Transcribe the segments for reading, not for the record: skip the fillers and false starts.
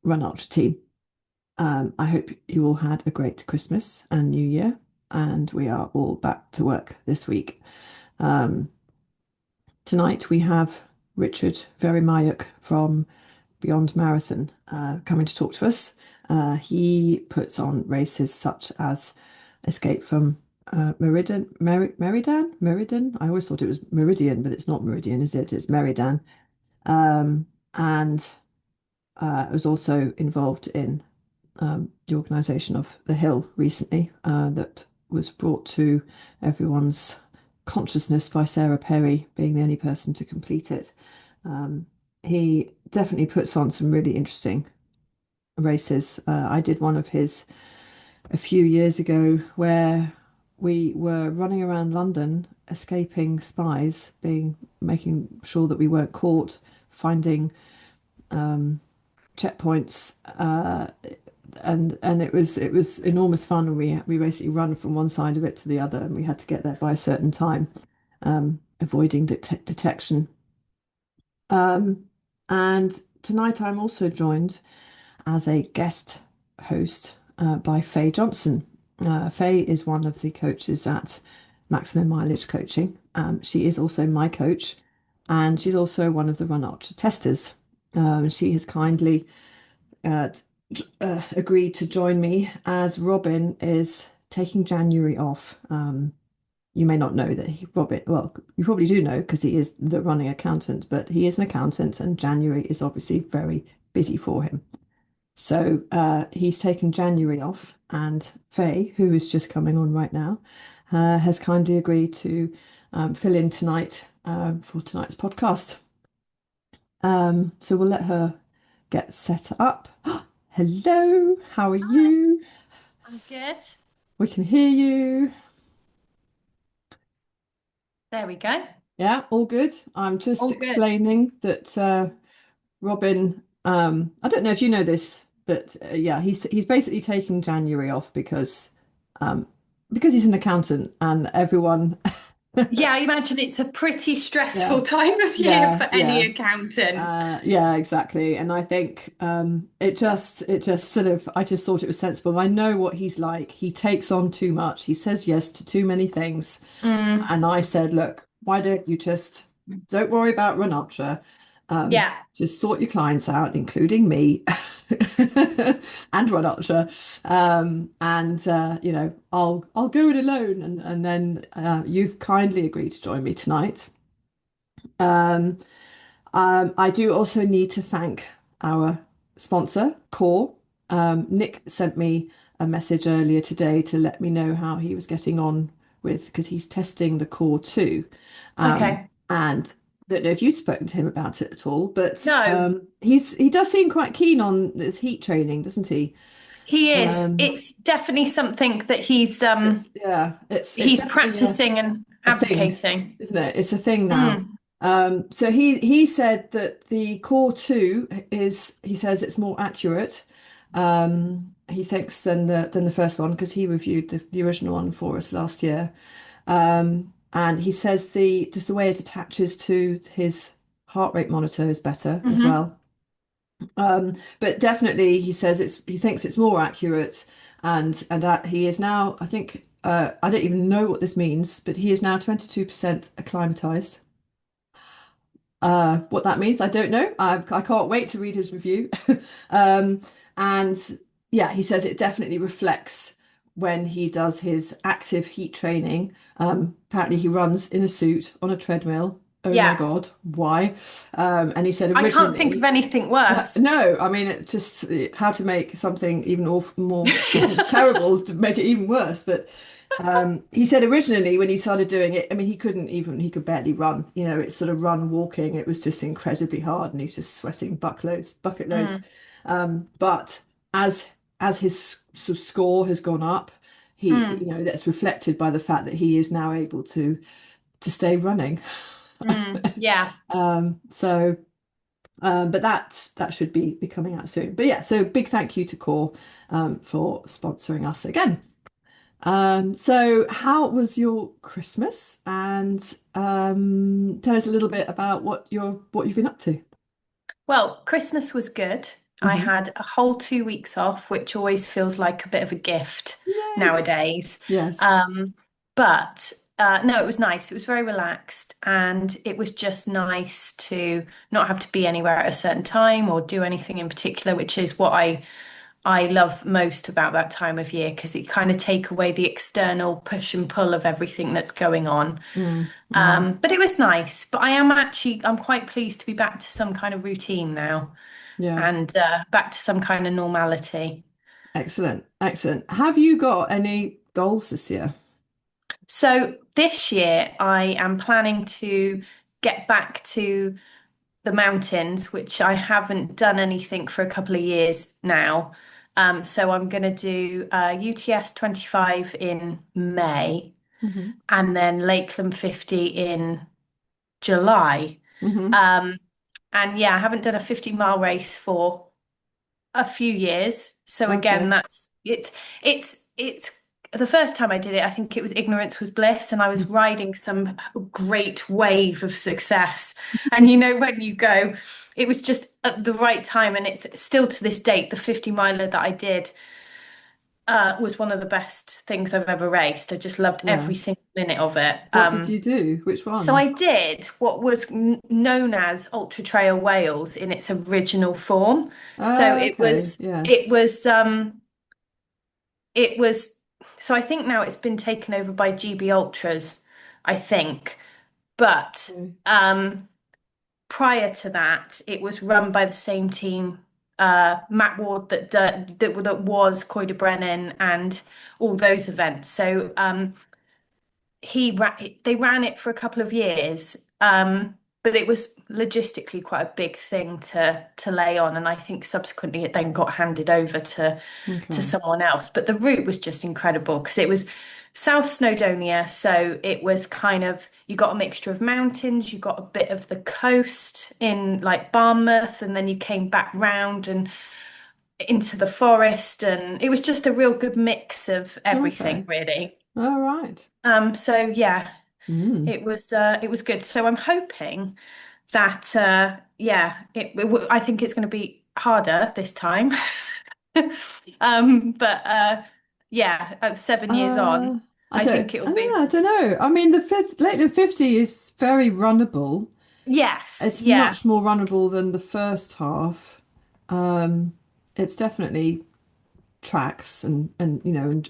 Run Ultra team. I hope you all had a great Christmas and New Year, and we are all back to work this week. Um, Tonight we have Richard Weremiuk from Beyond Marathon coming to talk to us. He puts on races such as Escape from Meriden. I always thought it was Meridian, but it's not Meridian, is it? It's Meriden. And was also involved in the organisation of the Hill recently, that was brought to everyone's consciousness by Sarah Perry being the only person to complete it. He definitely puts on some really interesting races. I did one of his a few years ago where we were running around London, escaping spies, making sure that we weren't caught, finding checkpoints, and it was enormous fun. And we basically run from one side of it to the other, and we had to get there by a certain time, avoiding detection. Um, and tonight I'm also joined as a guest host by Faye Johnson. Faye is one of the coaches at Maximum Mileage Coaching. She is also my coach, and she's also one of the Run Ultra testers. She has kindly uh, agreed to join me as Robin is taking January off. You may not know that Robin, well, you probably do know because he is the running accountant, but he is an accountant and January is obviously very busy for him. So he's taken January off, and Faye, who is just coming on right now, has kindly agreed to fill in tonight for tonight's podcast. So we'll let her get set up. Hello, how are Hi, you? I'm good. We can hear you. There we go. Yeah, all good. I'm just All good. explaining that Robin, I don't know if you know this, but yeah, he's basically taken January off um, because he's an accountant and everyone, Yeah, I imagine it's a pretty yeah, stressful time of year yeah, for any yeah. accountant. Yeah, exactly. And I think it just sort of I just thought it was sensible. I know what he's like. He takes on too much. He says yes to too many things. Mm, And I said, look, why don't you just don't worry about Run Ultra. yeah. Just sort your clients out, including me and Run Ultra. And I'll go it alone. And then you've kindly agreed to join me tonight. Um, I do also need to thank our sponsor, Core. Nick sent me a message earlier today to let me know how he was getting on with, because he's testing the Core 2. Okay. And I don't know if you've spoken to him about it at all, but No, he does seem quite keen on this heat training, doesn't he? he is. Um, It's definitely something that it's he's definitely practicing and a thing, advocating. isn't it? It's a thing now. Mm, So he said that the core two is, he says it's more accurate. He thinks than the first one because he reviewed the original one for us last year. And he says the just the way it attaches to his heart rate monitor is better as hmm. well. But definitely he thinks it's more accurate, and that he is now, I think, I don't even know what this means, but he is now 22% acclimatized. What that means, I don't know. I can't wait to read his review. Um, and yeah, he says it definitely reflects when he does his active heat training. Apparently, he runs in a suit on a treadmill. Oh my Yeah. God, why? And he said I can't think of originally, anything worse. no, I mean, it just how to make something even more terrible to make it even worse. But he said originally when he started doing it, I mean, he could barely run. It's sort of run walking. It was just incredibly hard, and he's just sweating bucket loads. Mm, But as his sort of score has gone up, mm, that's reflected by the fact that he is now able to stay running. yeah. So. But that should be coming out soon. But yeah, so big thank you to Core for sponsoring us again. So how was your Christmas? And tell us a little bit about what you've been up to. Well, Christmas was good. I Hmm. had a whole 2 weeks off, which always feels like a bit of a gift Yay. nowadays. Yes. Um, but no, it was nice. It was very relaxed, and it was just nice to not have to be anywhere at a certain time or do anything in particular, which is what I love most about that time of year because it kind of take away the external push and pull of everything that's going on. Mm, mm, But it was nice. But I'm quite pleased to be back to some kind of routine now yeah. and back to some kind of normality. Excellent. Excellent. Have you got any goals this year? So this year I am planning to get back to the mountains, which I haven't done anything for a couple of years now. So I'm going to do UTS 25 in May Hmm. and then Lakeland 50 in July. Hmm. Um, and yeah, I haven't done a 50-mile race for a few years. So again, Okay. it's the first time I did it, I think it was ignorance was bliss, and I was riding some great wave of success. And when you go, it was just at the right time, and it's still to this date, the 50 miler that I did was one of the best things I've ever raced. I just loved Yeah. every single minute of it. What did you do? Which So one? I did what was known as Ultra Trail Wales in its original form. So Oh, okay. it Yes. was it was so I think now it's been taken over by GB Ultras, I think. But Okay. prior to that, it was run by the same team, Matt Ward that was Coy de Brennan and all those events. So they ran it for a couple of years, but it was logistically quite a big thing to lay on, and I think subsequently it then got handed over to Okay. someone else. But the route was just incredible because it was South Snowdonia, so it was kind of you got a mixture of mountains, you got a bit of the coast in like Barmouth, and then you came back round and into the forest, and it was just a real good mix of everything, Okay. really. All right. So yeah, Mm. it was good. So I'm hoping that yeah, I think it's going to be harder this time. But yeah, at 7 years on, I think it'll be I don't know. I mean, the Lakeland 50 is very runnable. yes, It's yeah. much more runnable than the first half. Um, it's definitely tracks and and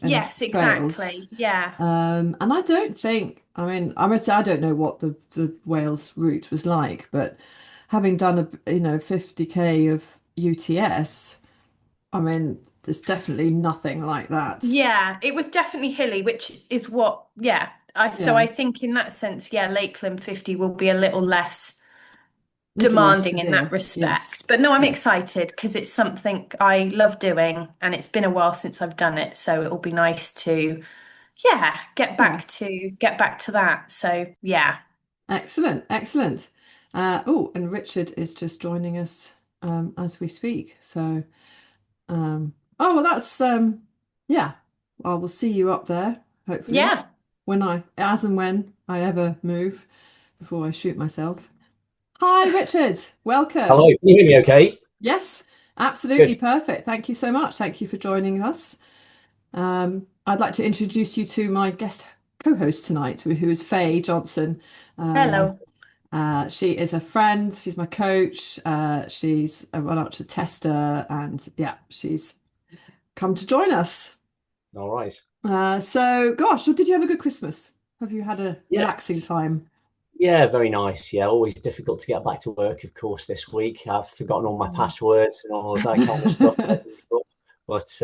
Yes, trails. exactly. Yeah. And I don't think, I mean, I must say I don't know what the Wales route was like, but having done a 50K of UTS, I mean, there's definitely nothing like that. Yeah, it was definitely hilly, which is what, yeah. So Yeah, I think in that sense, yeah, Lakeland 50 will be a little less little less demanding in that severe. Yes, respect. But no, I'm yes, excited because it's something I love doing and it's been a while since I've done it. So it'll be nice to, yeah, yeah. get back to that. So yeah. Excellent, excellent. Oh, and Richard is just joining us as we speak. So, oh well, that's yeah. I will see you up there, hopefully, Yeah. as and when I ever move before I shoot myself. Hi, Richard. Hello, Welcome. can you hear me okay? Yes, absolutely Good. perfect. Thank you so much. Thank you for joining us. I'd like to introduce you to my guest co-host tonight, who is Faye Johnson. Uh, Hello. she is a friend. She's my coach. She's a run ultra tester, and yeah, she's come to join us. All right. So, gosh, did you have a good Christmas? Have you had a relaxing Yes. time? Yeah, very nice. Yeah, always difficult to get back to work, of course, this week. I've forgotten all my Yeah. passwords and all of that kind of stuff as usual. But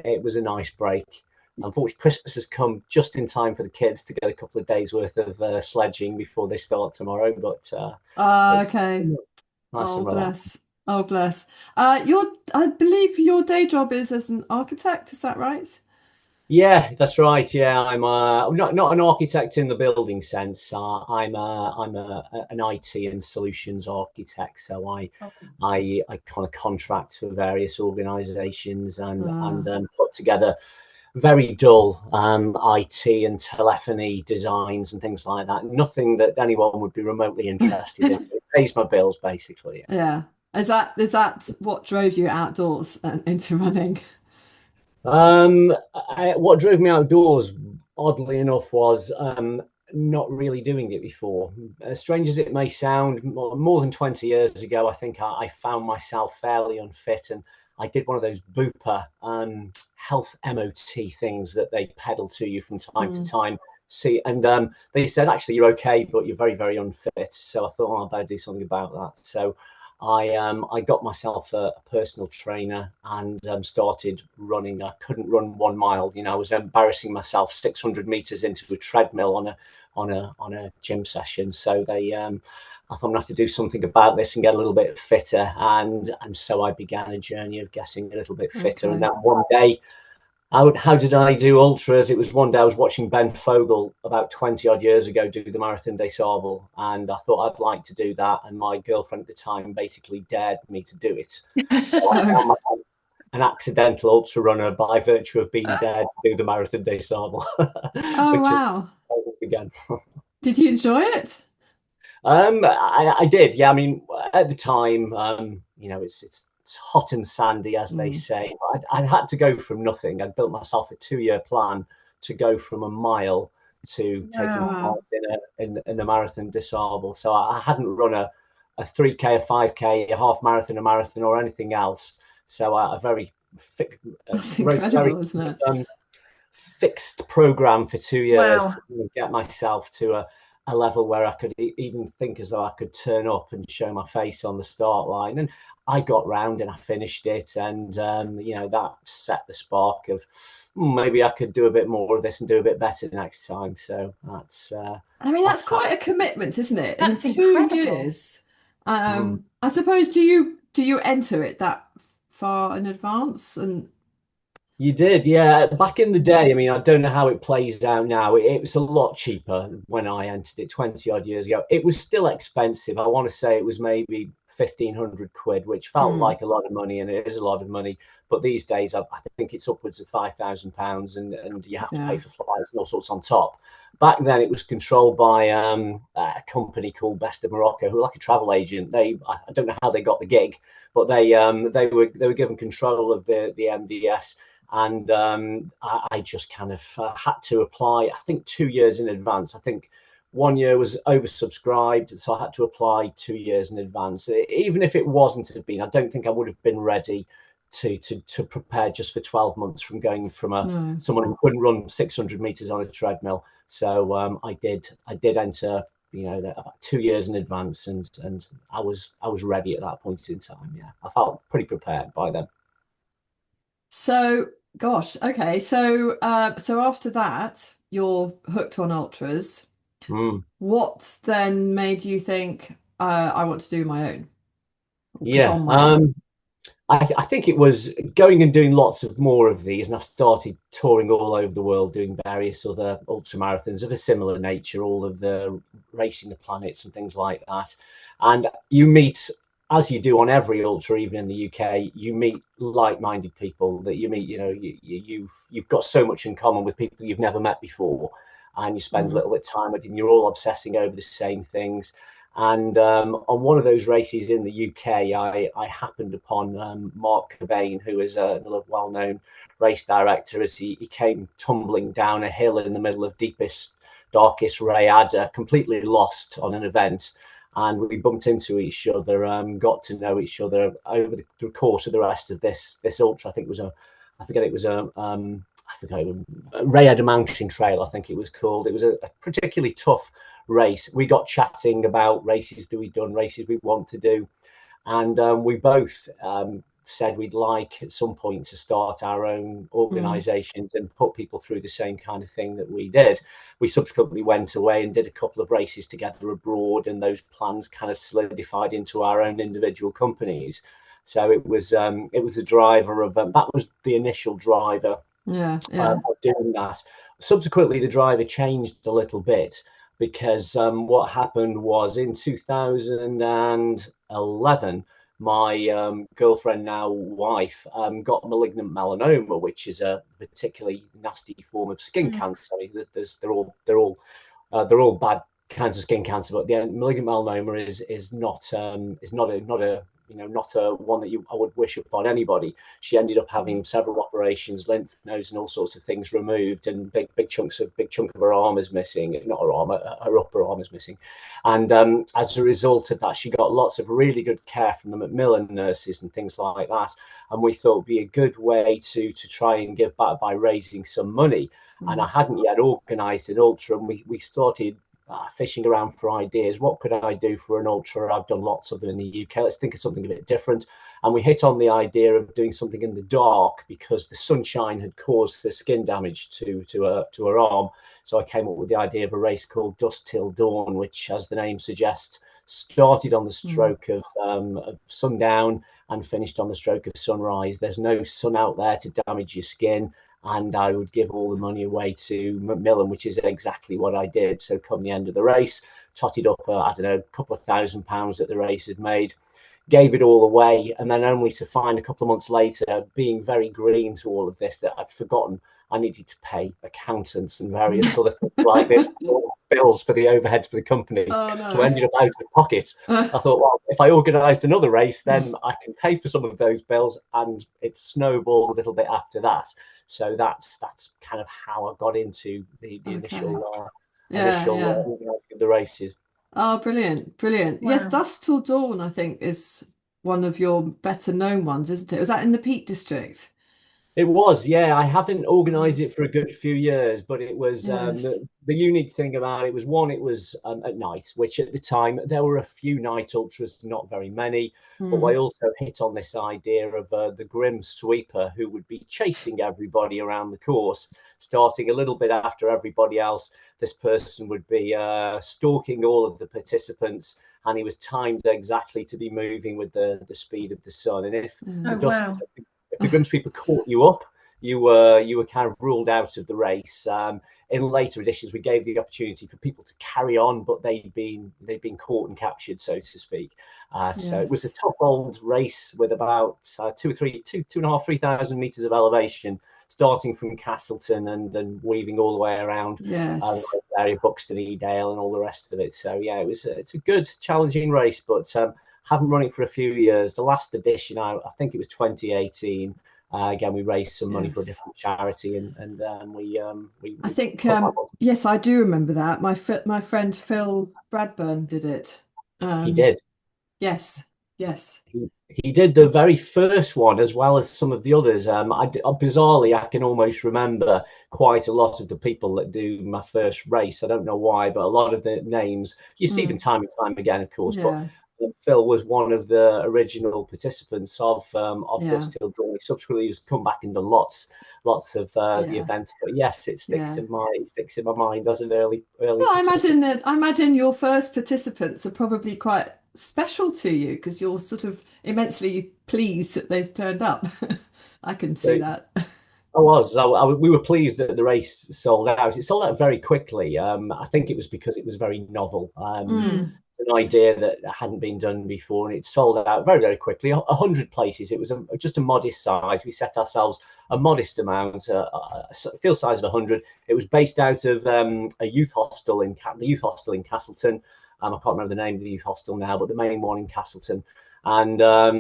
it was a nice break. Unfortunately, Christmas has come just in time for the kids to get a couple of days worth of sledging before they start tomorrow. But it's Okay. nice Oh, and relaxing. bless. Oh, bless. I believe your day job is as an architect. Is that right? Yeah, that's right. Yeah, I'm not an architect in the building sense. I'm an IT and solutions architect. So I kind of contract for various organisations and Ah, put together very dull IT and telephony designs and things like that. Nothing that anyone would be remotely interested in. It pays my bills basically. yeah. Is that what drove you outdoors and into running? What drove me outdoors, oddly enough, was not really doing it before. As strange as it may sound, more than 20 years ago, I think I found myself fairly unfit, and I did one of those Bupa health MOT things that they peddle to you from time to time. See, and they said, actually, you're okay, but you're very, very unfit. So I thought, oh, I better do something about that. So I got myself a personal trainer and started running. I couldn't run 1 mile. You know, I was embarrassing myself 600 meters into a treadmill on a gym session. So I thought I'm gonna have to do something about this and get a little bit fitter. And so I began a journey of getting a little bit fitter. Okay. And then one day, how did I do ultras? It was one day I was watching Ben Fogle about 20 odd years ago do the Marathon des Sables, and I thought I'd like to do that. And my girlfriend at the time basically dared me to do it. So I Oh, found myself an accidental ultra runner by virtue of being dared to do the Marathon des Sables, oh which is wow. how it began. Did you enjoy it? I did, yeah. I mean, at the time, you know, it's hot and sandy, as they Mm. say. I'd had to go from nothing. I'd built myself a 2 year plan to go from a mile to taking Wow. part Wow. in the Marathon des Sables. So I hadn't run a 3K, a 5K, a half marathon, a marathon, or anything else. So I very That's wrote a very incredible, isn't it? um, fixed program for 2 years Wow. to get myself to a level where I could even think as though I could turn up and show my face on the start line. And I got round and I finished it. And, you know, that set the spark of maybe I could do a bit more of this and do a bit better next time. So I mean, that's that's how. quite a commitment, isn't it? I mean, That's two incredible. years. Mm. I suppose do you enter it that far in advance? And You did, yeah. Back in the day, I mean, I don't know how it plays out now. It was a lot cheaper when I entered it 20 odd years ago. It was still expensive. I want to say it was maybe 1,500 quid, which felt mm, like a lot of money, and it is a lot of money. But these days, I think it's upwards of £5,000, and you have to pay yeah. for flights and all sorts on top. Back then, it was controlled by a company called Best of Morocco, who were like a travel agent. I don't know how they got the gig, but they were given control of the MDS, and I just kind of had to apply. I think 2 years in advance. I think 1 year was oversubscribed, so I had to apply 2 years in advance. Even if it wasn't have been, I don't think I would have been ready to prepare just for 12 months from going from No. someone who couldn't run 600 meters on a treadmill. So I did enter, you know, about 2 years in advance, and I was ready at that point in time. Yeah, I felt pretty prepared by then. So, gosh, okay. So after that, you're hooked on ultras. Mm. What then made you think, I want to do my own, or put Yeah. on my own? I think it was going and doing lots of more of these, and I started touring all over the world, doing various other ultra marathons of a similar nature, all of the racing the planets and things like that. And you meet, as you do on every ultra, even in the UK, you meet like-minded people that you meet. You know, you've got so much in common with people you've never met before, and you spend a Mm, little bit of time with them. You're all obsessing over the same things. And on one of those races in the UK, I happened upon Mark Cobain, who is another well-known race director, as he came tumbling down a hill in the middle of deepest, darkest Rayada, completely lost on an event. And we bumped into each other, got to know each other over the course of the rest of this ultra. I think it was I forget it was I forget, Rayada Mountain Trail, I think it was called. It was a particularly tough race. We got chatting about races that we'd done, races we want to do, and we both said we'd like at some point to start our own mm, organisations and put people through the same kind of thing that we did. We subsequently went away and did a couple of races together abroad, and those plans kind of solidified into our own individual companies. So it was a driver of that was the initial driver yeah, yeah. of doing that. Subsequently, the driver changed a little bit because what happened was in 2011, my girlfriend, now wife, got malignant melanoma, which is a particularly nasty form of skin Mm. cancer. They're all bad kinds of skin cancer, but the malignant melanoma is not a not a one that I would wish upon anybody. She ended up having several operations, lymph nodes and all sorts of things removed, and big chunk of her arm is missing. Not her arm, her upper arm is missing. And as a result of that, she got lots of really good care from the Macmillan nurses and things like that. And we thought it'd be a good way to try and give back by raising some money. And I hadn't yet organised an ultra, and we started fishing around for ideas. What could I do for an ultra? I've done lots of them in the UK. Let's think of something a bit different. And we hit on the idea of doing something in the dark because the sunshine had caused the skin damage to her arm. So I came up with the idea of a race called Dusk Till Dawn, which, as the name suggests, started on the stroke of sundown and finished on the stroke of sunrise. There's no sun out there to damage your skin. And I would give all the money away to Macmillan, which is exactly what I did. So come the end of the race, totted up, I don't know, a couple of £1,000 that the race had made, gave it all away, and then only to find a couple of months later, being very green to all of this, that I'd forgotten I needed to pay accountants and various other things like this, bills for the overheads for the company. Oh, no. So I ended up out of pocket. I thought, well, if I organised another race, then I can pay for some of those bills, and it snowballed a little bit after that. So that's kind of how I got into the initial organising of the races. Oh, brilliant, brilliant. Yes, Wow. Dusk Till Dawn, I think, is one of your better known ones, isn't it? Was that in the Peak District? It was, yeah. I haven't organised it for a good few years, but it was Yes. the unique thing about it was, one, it was at night, which at the time there were a few night ultras, not very many. But I also hit on this idea of the grim sweeper who would be chasing everybody around the course, starting a little bit after everybody else. This person would be stalking all of the participants, and he was timed exactly to be moving with the speed of the sun. And if Oh, wow. if the grim sweeper caught you up, you were kind of ruled out of the race. In later editions, we gave the opportunity for people to carry on, but they'd been caught and captured, so to speak. So it was a Yes. tough old race with about 2.5, 3,000 meters of elevation, starting from Castleton and then weaving all the way around Yes. area, Buxton, Edale, and all the rest of it. So yeah, it's a good, challenging race, but haven't run it for a few years. The last edition, I think it was 2018. Again, we raised some money for a Yes. different charity, and we I think, put that on. yes, I do remember that. My friend Phil Bradburn did it. He Um, did. yes, yes. He did the very first one as well as some of the others. Bizarrely, I can almost remember quite a lot of the people that do my first race. I don't know why, but a lot of the names, you see them time and time again, of course. But Yeah, Phil was one of the original participants of yeah, Dusk Till Dawn. He subsequently has come back and done lots of the yeah, events. But yes, it yeah. sticks in my mind as an early Well, participant. I imagine your first participants are probably quite special to you because you're sort of immensely pleased that they've turned up. I can see that. We were pleased that the race sold out. It sold out very quickly. I think it was because it was very novel. Mm, It's an idea that hadn't been done before, and it sold out very, very quickly. 100 places. It was just a modest size. We set ourselves a modest amount, a field size of 100. It was based out of a youth hostel the youth hostel in Castleton. I can't remember the name of the youth hostel now, but the main one in Castleton. And I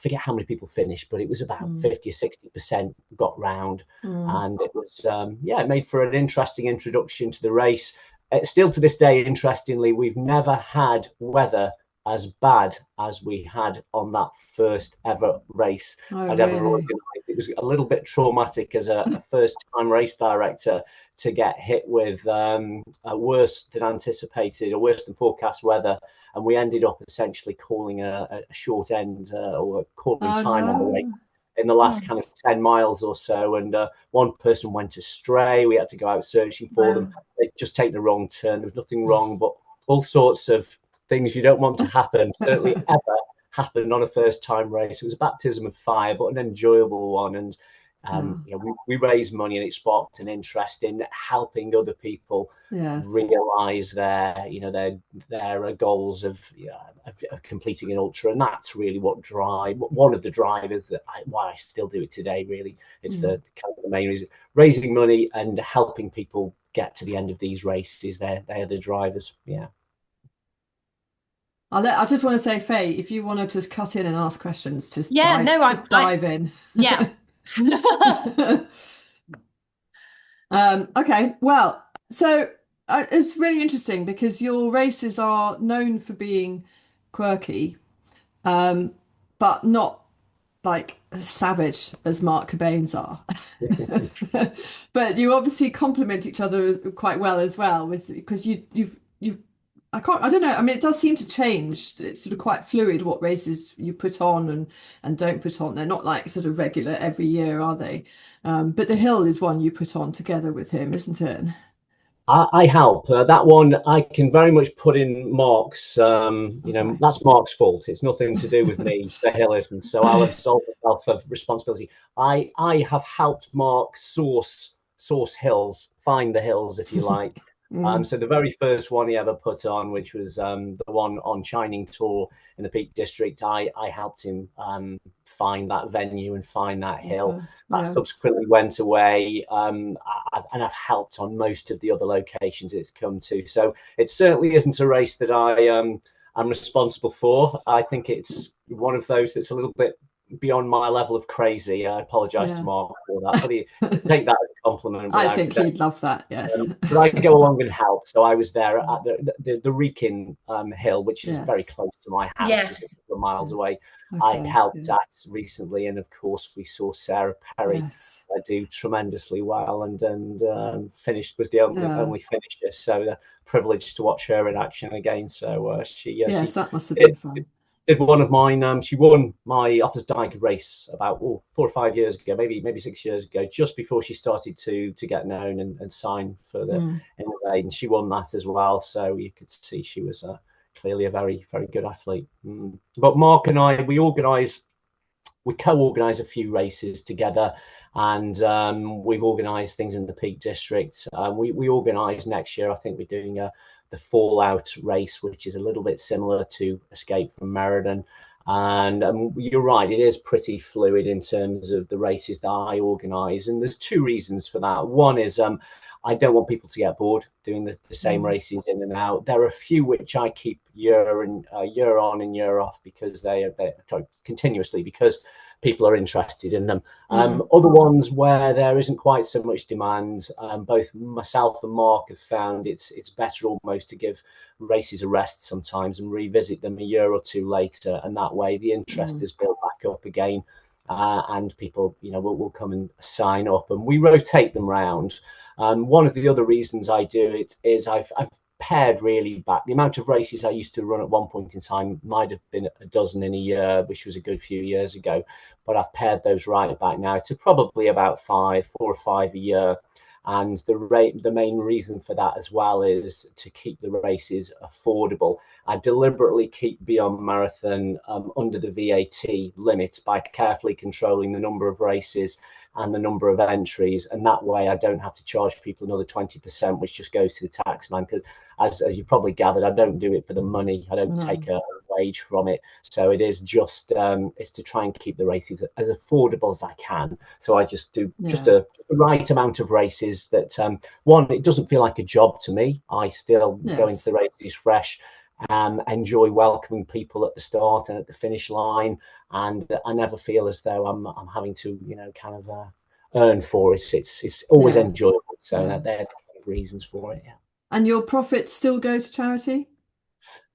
forget how many people finished, but it was about 50 or 60% got round, mm. and it was it made for an interesting introduction to the race. Still to this day, interestingly, we've never had weather as bad as we had on that first ever race Oh, I'd ever really? organised. It was a little bit traumatic as a first-time race director to get hit with worse than anticipated or worse than forecast weather, and we ended up essentially calling a short end or calling Oh, time on the race no. in the last kind of 10 miles or so, and one person went astray. We had to go out searching for them. Wow. They'd just taken the wrong turn. There was nothing wrong, but all sorts of things you don't want to happen, certainly ever happen on a first time race. It was a baptism of fire, but an enjoyable one. And Oh, we raised money, and it sparked an interest in helping other people yes. realize their goals of completing an ultra, and that's really one of the drivers why I still do it today. Really, it's the kind of the main reason: raising money and helping people get to the end of these races. They're the drivers. Yeah. I just want to say, Faye, if you want to just cut in and ask questions, Yeah, no, just dive in. yeah. Okay, well, so it's really interesting because your races are known for being quirky, um, but not like as savage as Mark Cobain's are. But you obviously complement each other quite well as well, with because you've I don't know. I mean, it does seem to change. It's sort of quite fluid what races you put on and don't put on. They're not like sort of regular every year, are they? But the hill is one you put on together with him, isn't it? I help that one. I can very much put in Mark's. Okay. That's Mark's fault. It's nothing to do with me. The hill isn't. So I'll absolve myself of responsibility. I have helped Mark source hills, find the hills, if you like. Mm, So the very first one he ever put on, which was the one on Shining Tor in the Peak District, I helped him find that venue and find that hill. okay. That Yeah. subsequently went away, and I've helped on most of the other locations it's come to. So it certainly isn't a race that I'm responsible for. I think it's one of those that's a little bit beyond my level of crazy. I apologise to Yeah. Mark for that, but he take that as a compliment I without a think doubt. he'd love that. Yes. But I go along and help. So I was there at the Wrekin Hill, which is very Yes. close to my house, Yes. just a couple of miles Yeah. away. I Okay. helped Yeah. at recently, and of course we saw Sarah Perry Yes. do tremendously well, and finished was the Yeah. only finisher. So privileged to watch her in action again. So Yes, she that must have been did, fun. did one of mine. She won my Offa's Dyke race about 4 or 5 years ago, maybe 6 years ago, just before she started to get known and sign for the Mm. NLA, and she won that as well. So you could see she was clearly a very very good athlete. But Mark and I, we co-organise a few races together, and we've organised things in the Peak District. We organise next year. I think we're doing the Fallout race, which is a little bit similar to Escape from Meriden. And you're right, it is pretty fluid in terms of the races that I organise, and there's two reasons for that. One is I don't want people to get bored doing the same Mm. races in and out. There are a few which I keep year on and year off because they're continuously, because people are interested in them. Mm. Other ones where there isn't quite so much demand, both myself and Mark have found it's better almost to give races a rest sometimes and revisit them a year or two later, and that way the interest Mm. is built back up again. And people, will come and sign up, and we rotate them round. One of the other reasons I do it is I've pared really back. The amount of races I used to run at one point in time might have been a dozen in a year, which was a good few years ago, but I've pared those right back now to probably about 4 or 5 a year. And the main reason for that as well is to keep the races affordable. I deliberately keep Beyond Marathon under the VAT limit by carefully controlling the number of races and the number of entries, and that way I don't have to charge people another 20%, which just goes to the tax man. Because as you probably gathered, I don't do it for the money. I don't take No. a wage from it. So it is just it's to try and keep the races as affordable as I can. So I just do just Yeah. a right amount of races that one, it doesn't feel like a job to me. I still go into Yes. the races fresh, enjoy welcoming people at the start and at the finish line, and I never feel as though I'm having to kind of earn for it. It's always Yeah. enjoyable. So Yeah. they're the kind of reasons for it. Yeah. And your profits still go to charity?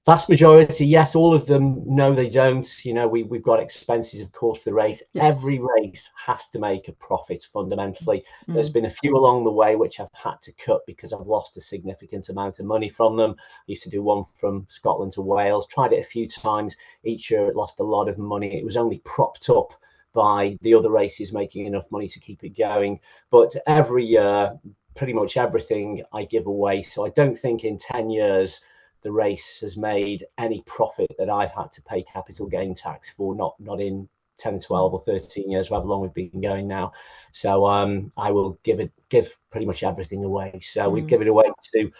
Vast majority, yes. All of them, no, they don't. We've got expenses, of course, for the race. Yes. Every race has to make a profit fundamentally. There's Mm. been a few along the way which I've had to cut because I've lost a significant amount of money from them. I used to do one from Scotland to Wales, tried it a few times. Each year it lost a lot of money. It was only propped up by the other races making enough money to keep it going. But every year, pretty much everything I give away. So I don't think in 10 years the race has made any profit that I've had to pay capital gain tax for, not in 10 or 12 or 13 years, however long we've been going now. So I will give pretty much everything away. So we've given away to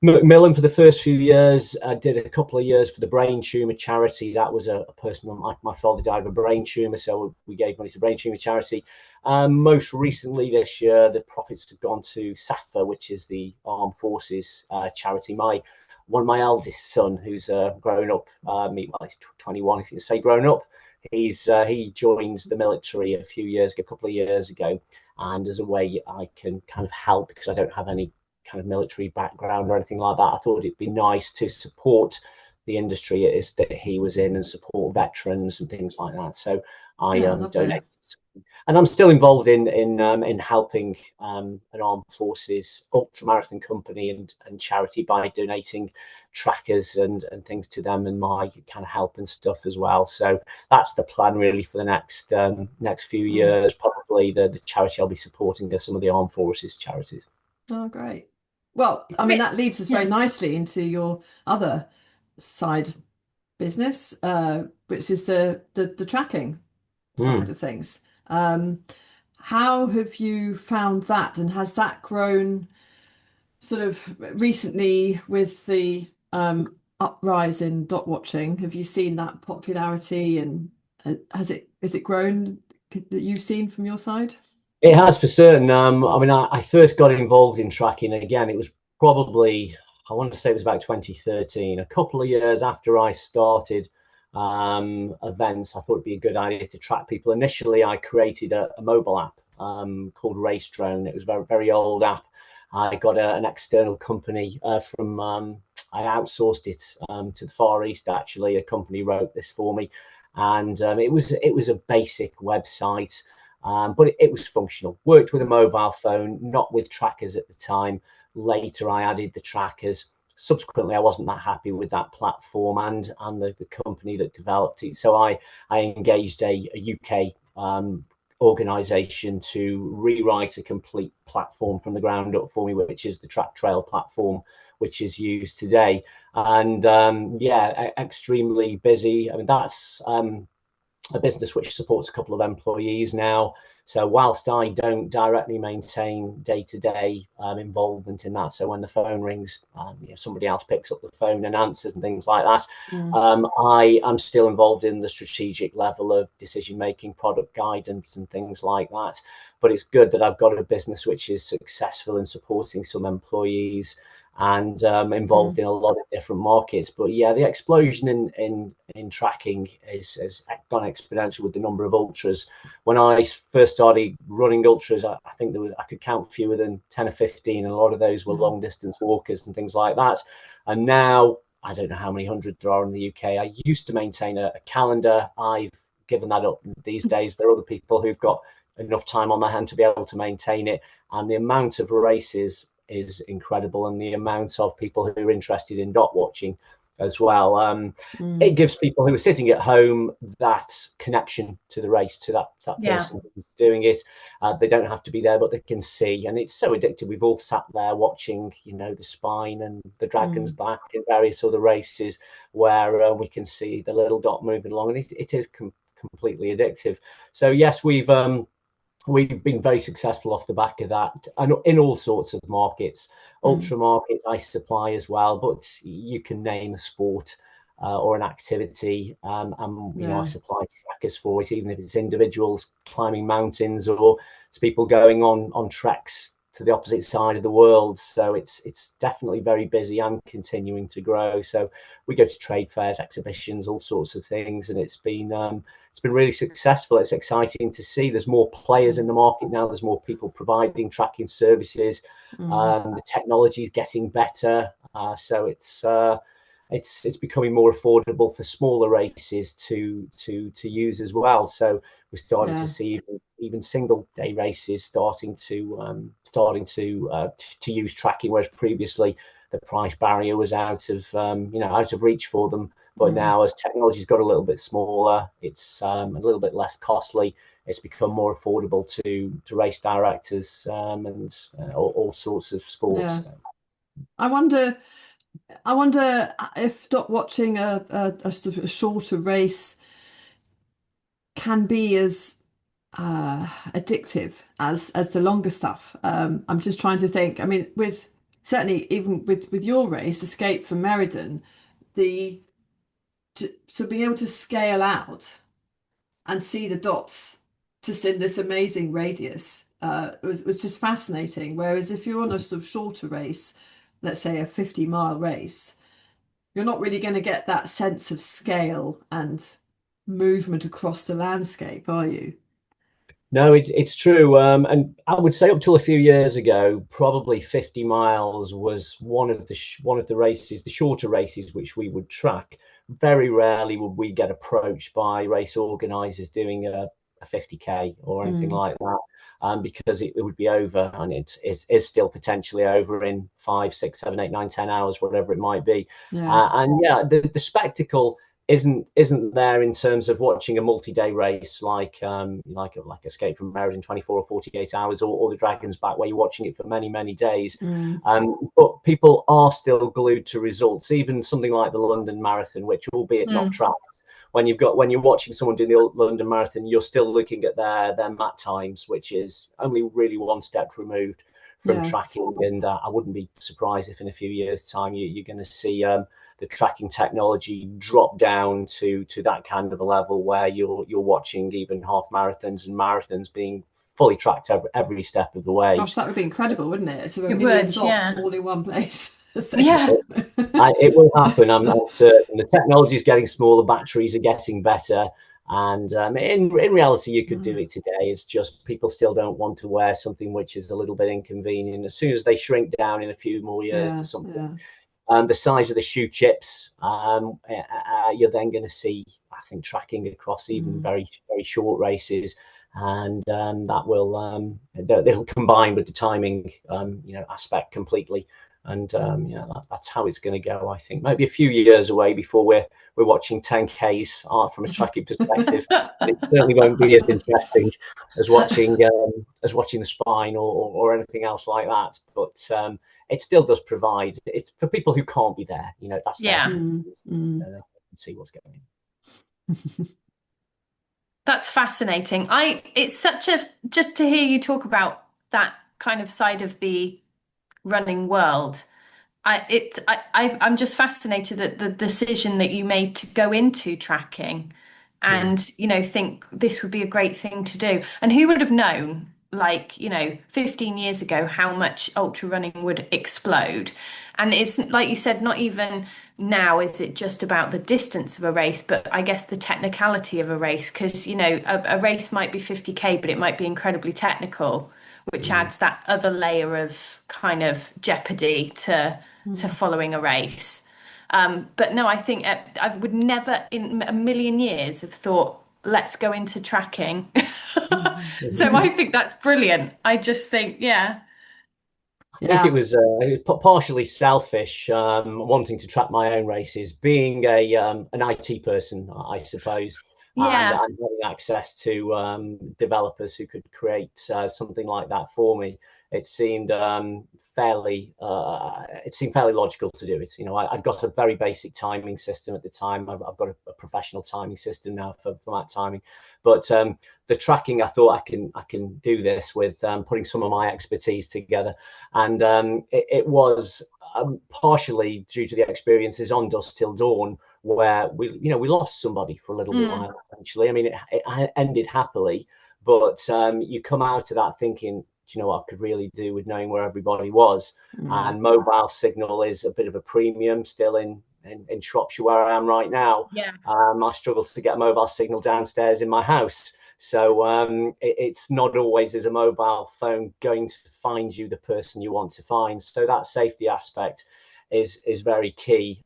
Macmillan for the first few years. I did a couple of years for the brain tumor charity. That was a person, my father died of a brain tumor, so we gave money to brain tumor charity. Most recently this year, the profits have gone to SAFA, which is the Armed Forces charity. One of my eldest son, who's grown up, well, he's 21 if you say grown up. He joins the military a couple of years ago, and as a way I can kind of help, because I don't have any kind of military background or anything like that. I thought it'd be nice to support the industry it is that he was in and support veterans and things like that. So I donated, and I'm still involved in helping an armed forces ultramarathon company and charity by donating trackers and things to them, and my kind of help and stuff as well. So that's the plan really for the next few years. Probably the charity I'll be supporting are some of the armed forces charities. Oh, great. Well, I mean, that leads us very nicely into your other side business, which is the tracking side of things. How have you found that, and has that grown sort of recently with the uprise in dot watching? Have you seen that popularity, and has it grown that you've seen from your side? It has, for certain. I mean, I first got involved in tracking again. It was probably, I want to say it was about 2013, a couple of years after I started events. I thought it'd be a good idea to track people. Initially, I created a mobile app called Race Drone. It was a very, very old app. I got an external company from, I outsourced it to the Far East, actually. A company wrote this for me. And it was a basic website. But it was functional. Worked with a mobile phone, not with trackers at the time. Later, I added the trackers. Subsequently, I wasn't that happy with that platform and the company that developed it. So I engaged a UK organisation to rewrite a complete platform from the ground up for me, which is the Track Trail platform, which is used today. And extremely busy. I mean, that's a business which supports a couple of employees now. So whilst I don't directly maintain day-to-day involvement in that, so when the phone rings, somebody else picks up the phone and answers and things like that, I am still involved in the strategic level of decision-making, product guidance and things like that. But it's good that I've got a business which is successful in supporting some employees and involved in a lot of different markets. But yeah, the explosion in tracking has gone exponential with the number of ultras. When I first started running ultras, I think I could count fewer than 10 or 15, and a lot of those were long distance walkers and things like that. And now I don't know how many hundred there are in the UK. I used to maintain a calendar. I've given that up these days. There are other people who've got enough time on their hand to be able to maintain it, and the amount of races is incredible, and the amount of people who are interested in dot watching as well. It gives people who are sitting at home that connection to the race, to that person who's doing it. They don't have to be there, but they can see, and it's so addictive. We've all sat there watching, the Spine and the Dragon's Back and various other races where we can see the little dot moving along, and it is completely addictive. So yes, we've been very successful off the back of that, and in all sorts of markets. Ultra markets I supply as well, but you can name a sport or an activity, and I supply trackers for it, even if it's individuals climbing mountains or it's people going on treks to the opposite side of the world. So it's definitely very busy and continuing to grow. So we go to trade fairs, exhibitions, all sorts of things, and it's been really successful. It's exciting to see. There's more players in the market now. There's more people providing tracking services. The technology is getting better, so it's becoming more affordable for smaller races to use as well. So we're starting to see even single day races starting to use tracking, whereas previously the price barrier was out of reach for them. But now, as technology's got a little bit smaller, it's a little bit less costly. It's become more affordable to race directors and all sorts of sports. Yeah. I wonder if dot watching a sort of a shorter race can be as addictive as the longer stuff. I'm just trying to think. I mean, with certainly even with your race, Escape from Meriden, the so being able to scale out and see the dots just in this amazing radius was just fascinating. Whereas if you're on a sort of shorter race, let's say a 50-mile race, you're not really going to get that sense of scale and movement across the landscape, are you? No, it's true. And I would say up till a few years ago, probably 50 miles was one of the races, the shorter races, which we would track. Very rarely would we get approached by race organisers doing a 50k or anything Mm, like that, because it would be over, and is still potentially over in 5, 6, 7, 8, 9, 10 hours, whatever it might be. yeah. And yeah, the spectacle isn't there in terms of watching a multi-day race like Escape from Meriden 24 or 48 hours, or the Dragon's Back, where you're watching it for many days. Mm, But people are still glued to results. Even something like the London Marathon, which, albeit not Mm. tracked, when you're watching someone doing the London Marathon, you're still looking at their mat times, which is only really one step removed from yes. tracking. And I wouldn't be surprised if in a few years' time you're going to see the tracking technology drop down to that kind of a level where you're watching even half marathons and marathons being fully tracked every step of the way. Gosh, that would be incredible, wouldn't it? So a It million would, dots yeah. all in one place. Yeah. It will happen. I'm certain. The technology is getting smaller, batteries are getting better, and in reality, you could do Mm, it today. It's just people still don't want to wear something which is a little bit inconvenient. As soon as they shrink down in a few more years to yeah, something yeah. the size of the shoe chips, you're then going to see, I think, tracking across even Mm, very short races, and that will they'll combine with the timing, aspect completely. And yeah, that's how it's going to go. I think maybe a few years away before we're watching 10Ks from a tracking perspective. But it certainly won't be as interesting as watching the spine or anything else like that. But it still does provide. It's for people who can't be there. That's there for Yeah. them. mm, So mm. they can see what's going on. That's fascinating. It's such a, just to hear you talk about that kind of side of the running world. I'm just fascinated that the decision that you made to go into tracking Mm. and, think this would be a great thing to do. And who would have known, like, 15 years ago, how much ultra running would explode? And it's like you said, not even now is it just about the distance of a race, but I guess the technicality of a race, because, a race might be 50k, but it might be incredibly technical, which Mm. adds that other layer of kind of jeopardy to Mm. following a race. But no, I think I would never in a million years have thought, let's go into tracking. So I think that's brilliant. I just think, yeah. I think Yeah. it was partially selfish, wanting to track my own races, being an IT person, I suppose, and Yeah. having access to developers who could create something like that for me. It seemed fairly logical to do it. I'd got a very basic timing system at the time. I've got a professional timing system now for that timing, but the tracking, I thought I can do this with putting some of my expertise together. And it was partially due to the experiences on Dusk Till Dawn, where we lost somebody for a little Mm, while. Essentially, I mean, it ended happily, but you come out of that thinking, do you know what I could really do with knowing where everybody was? Yeah. And mobile signal is a bit of a premium still in Shropshire, where I am right now. yeah. I struggle to get a mobile signal downstairs in my house. So it's not always is a mobile phone going to find you the person you want to find. So that safety aspect is very key.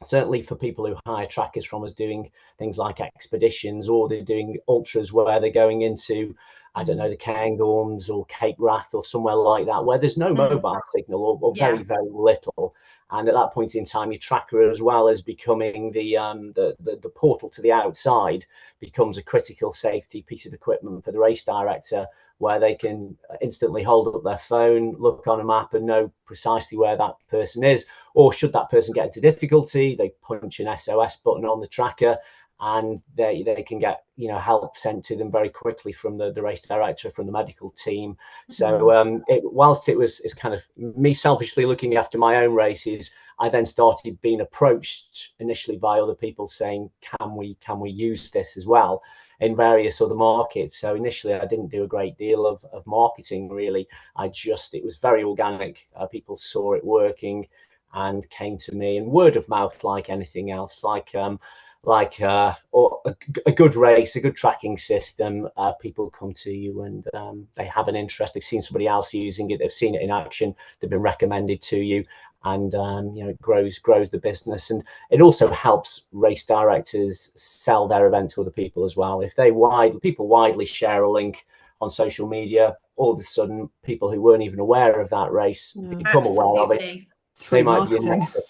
Certainly for people who hire trackers from us doing things like expeditions, or they're doing ultras where they're going into, I don't know, Mm. the Cairngorms or Cape Wrath or somewhere like that, where there's no Mm, mobile signal, or yeah. very little. And at that point in time, your tracker, as well as becoming the portal to the outside, becomes a critical safety piece of equipment for the race director, where they can instantly hold up their phone, look on a map, and know precisely where that person is. Or should that person get into difficulty, they punch an SOS button on the tracker, and they can get help sent to them very quickly from the race director, from the medical team. So whilst it's kind of me selfishly looking after my own races, I then started being approached initially by other people saying, can we use this as well in various other markets? So initially I didn't do a great deal of marketing really. It was very organic. People saw it working and came to me, and word of mouth, like anything else, or a good race, a good tracking system, people come to you and they have an interest. They've seen somebody else using it, they've seen it in action, they've been recommended to you, and it grows the business. And it also helps race directors sell their event to other people as well. If people widely share a link on social media, all of a sudden people who weren't even aware of that race become aware of it. It's free They might be marketing.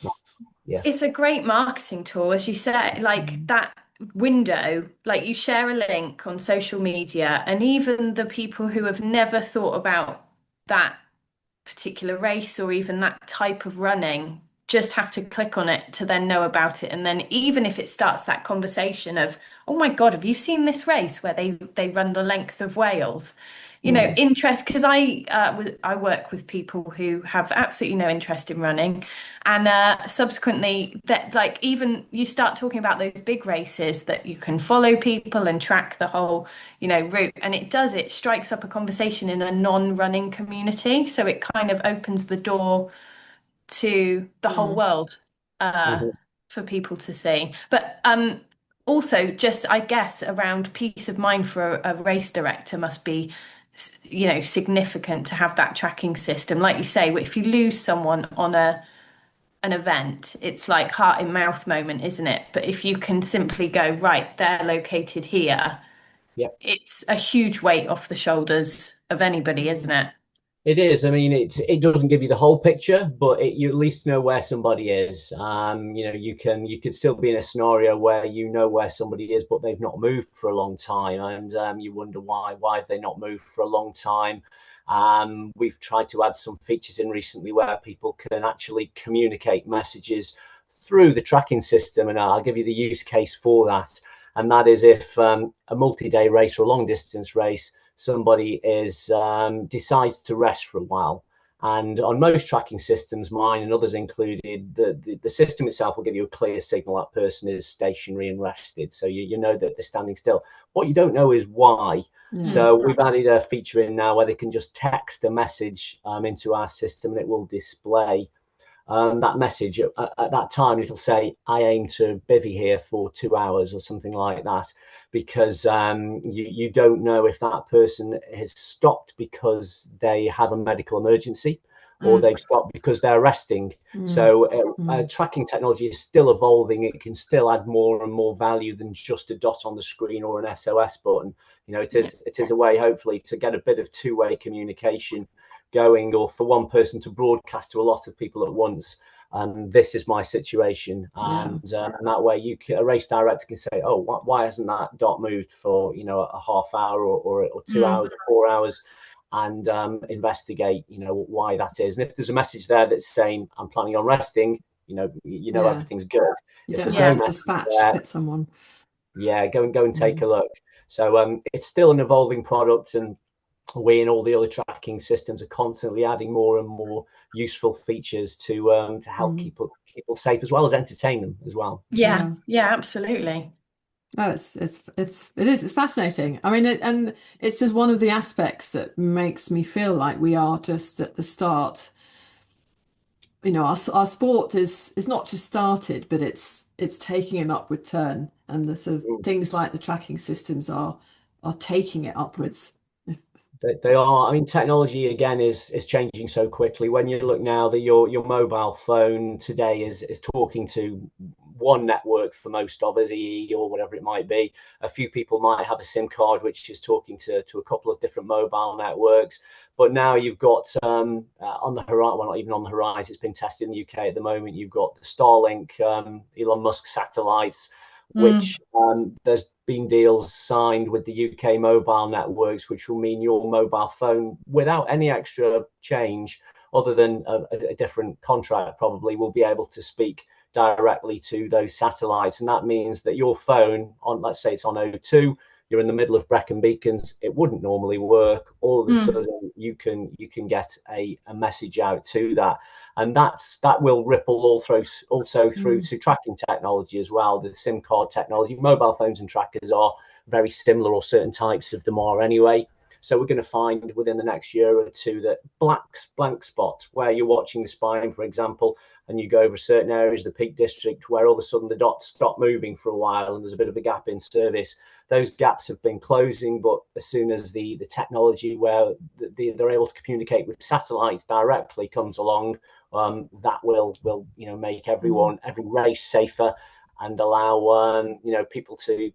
Yeah. It's a great marketing tool, as you said, like that window, like you share a link on social media, and even the people who have never thought about that particular race or even that type of running just have to click on it to then know about it. And then even if it starts that conversation of, oh my God, have you seen this race where they run the length of Wales? Interest, because I work with people who have absolutely no interest in running, and subsequently that, like, even you start talking about those big races that you can follow people and track the whole route, and it strikes up a conversation in a non-running community, so it kind of opens the door to the whole world Mhm. for people to see. But also, just I guess around peace of mind for a race director must be significant to have that tracking system. Like you say, if you lose someone on an event, it's like heart in mouth moment, isn't it? But if you can simply go, right, they're located here, Yep. it's a huge weight off the shoulders of anybody, isn't it? It is. I mean, it doesn't give you the whole picture, but you at least know where somebody is. You could still be in a scenario where you know where somebody is, but they've not moved for a long time, and you wonder why have they not moved for a long time. We've tried to add some features in recently where people can actually communicate messages through the tracking system, and I'll give you the use case for that. And that is if a multi-day race or a long distance race, somebody decides to rest for a while. And on most tracking systems, mine and others included, the system itself will give you a clear signal that person is stationary and rested. So you know that they're standing still. What you don't know is why. So we've added a feature in now where they can just text a message into our system, and it will display that message at that time. It'll say, I aim to bivvy here for 2 hours or something like that, because you don't know if that person has stopped because they have a medical emergency or they've stopped because they're resting. So tracking technology is still evolving. It can still add more and more value than just a dot on the screen or an SOS button. It is a way, hopefully, to get a bit of two-way communication going, or for one person to broadcast to a lot of people at once. And this is my situation, and that way a race director can say, oh, why hasn't that dot moved for a half hour or 2 hours, 4 hours, and investigate why that is. And if there's a message there that's saying I'm planning on resting, everything's good. You If don't there's have no to message dispatch there, get someone. go and take a look. So it's still an evolving product, and we and all the other tracking systems are constantly adding more and more useful features to help keep people safe, as well as entertain them as well. Yeah, absolutely. Oh, it's fascinating. I mean, and it's just one of the aspects that makes me feel like we are just at the start. Our sport is not just started, but it's taking an upward turn, and the sort of things like the tracking systems are taking it upwards. They are. I mean, technology again is changing so quickly. When you look now that your mobile phone today is talking to one network for most of us, EE or whatever it might be. A few people might have a SIM card which is talking to a couple of different mobile networks. But now you've got on the horizon, well, not even on the horizon, it's been tested in the UK at the moment. You've got the Starlink, Elon Musk satellites, which there's been deals signed with the UK mobile networks, which will mean your mobile phone, without any extra change other than a different contract, probably will be able to speak directly to those satellites. And that means that your phone, on, let's say it's on O2, you're in the middle of Brecon Beacons, it wouldn't normally work. All of a sudden you can get a message out to that. And that will ripple also through to tracking technology as well. The SIM card technology, mobile phones and trackers are very similar, or certain types of them are anyway. So we're going to find within the next year or two that blank spots where you're watching the spine, for example, and you go over certain areas of the Peak District where all of a sudden the dots stop moving for a while and there's a bit of a gap in service. Those gaps have been closing, but as soon as the technology where they're able to communicate with satellites directly comes along, that will make every race safer, and allow people to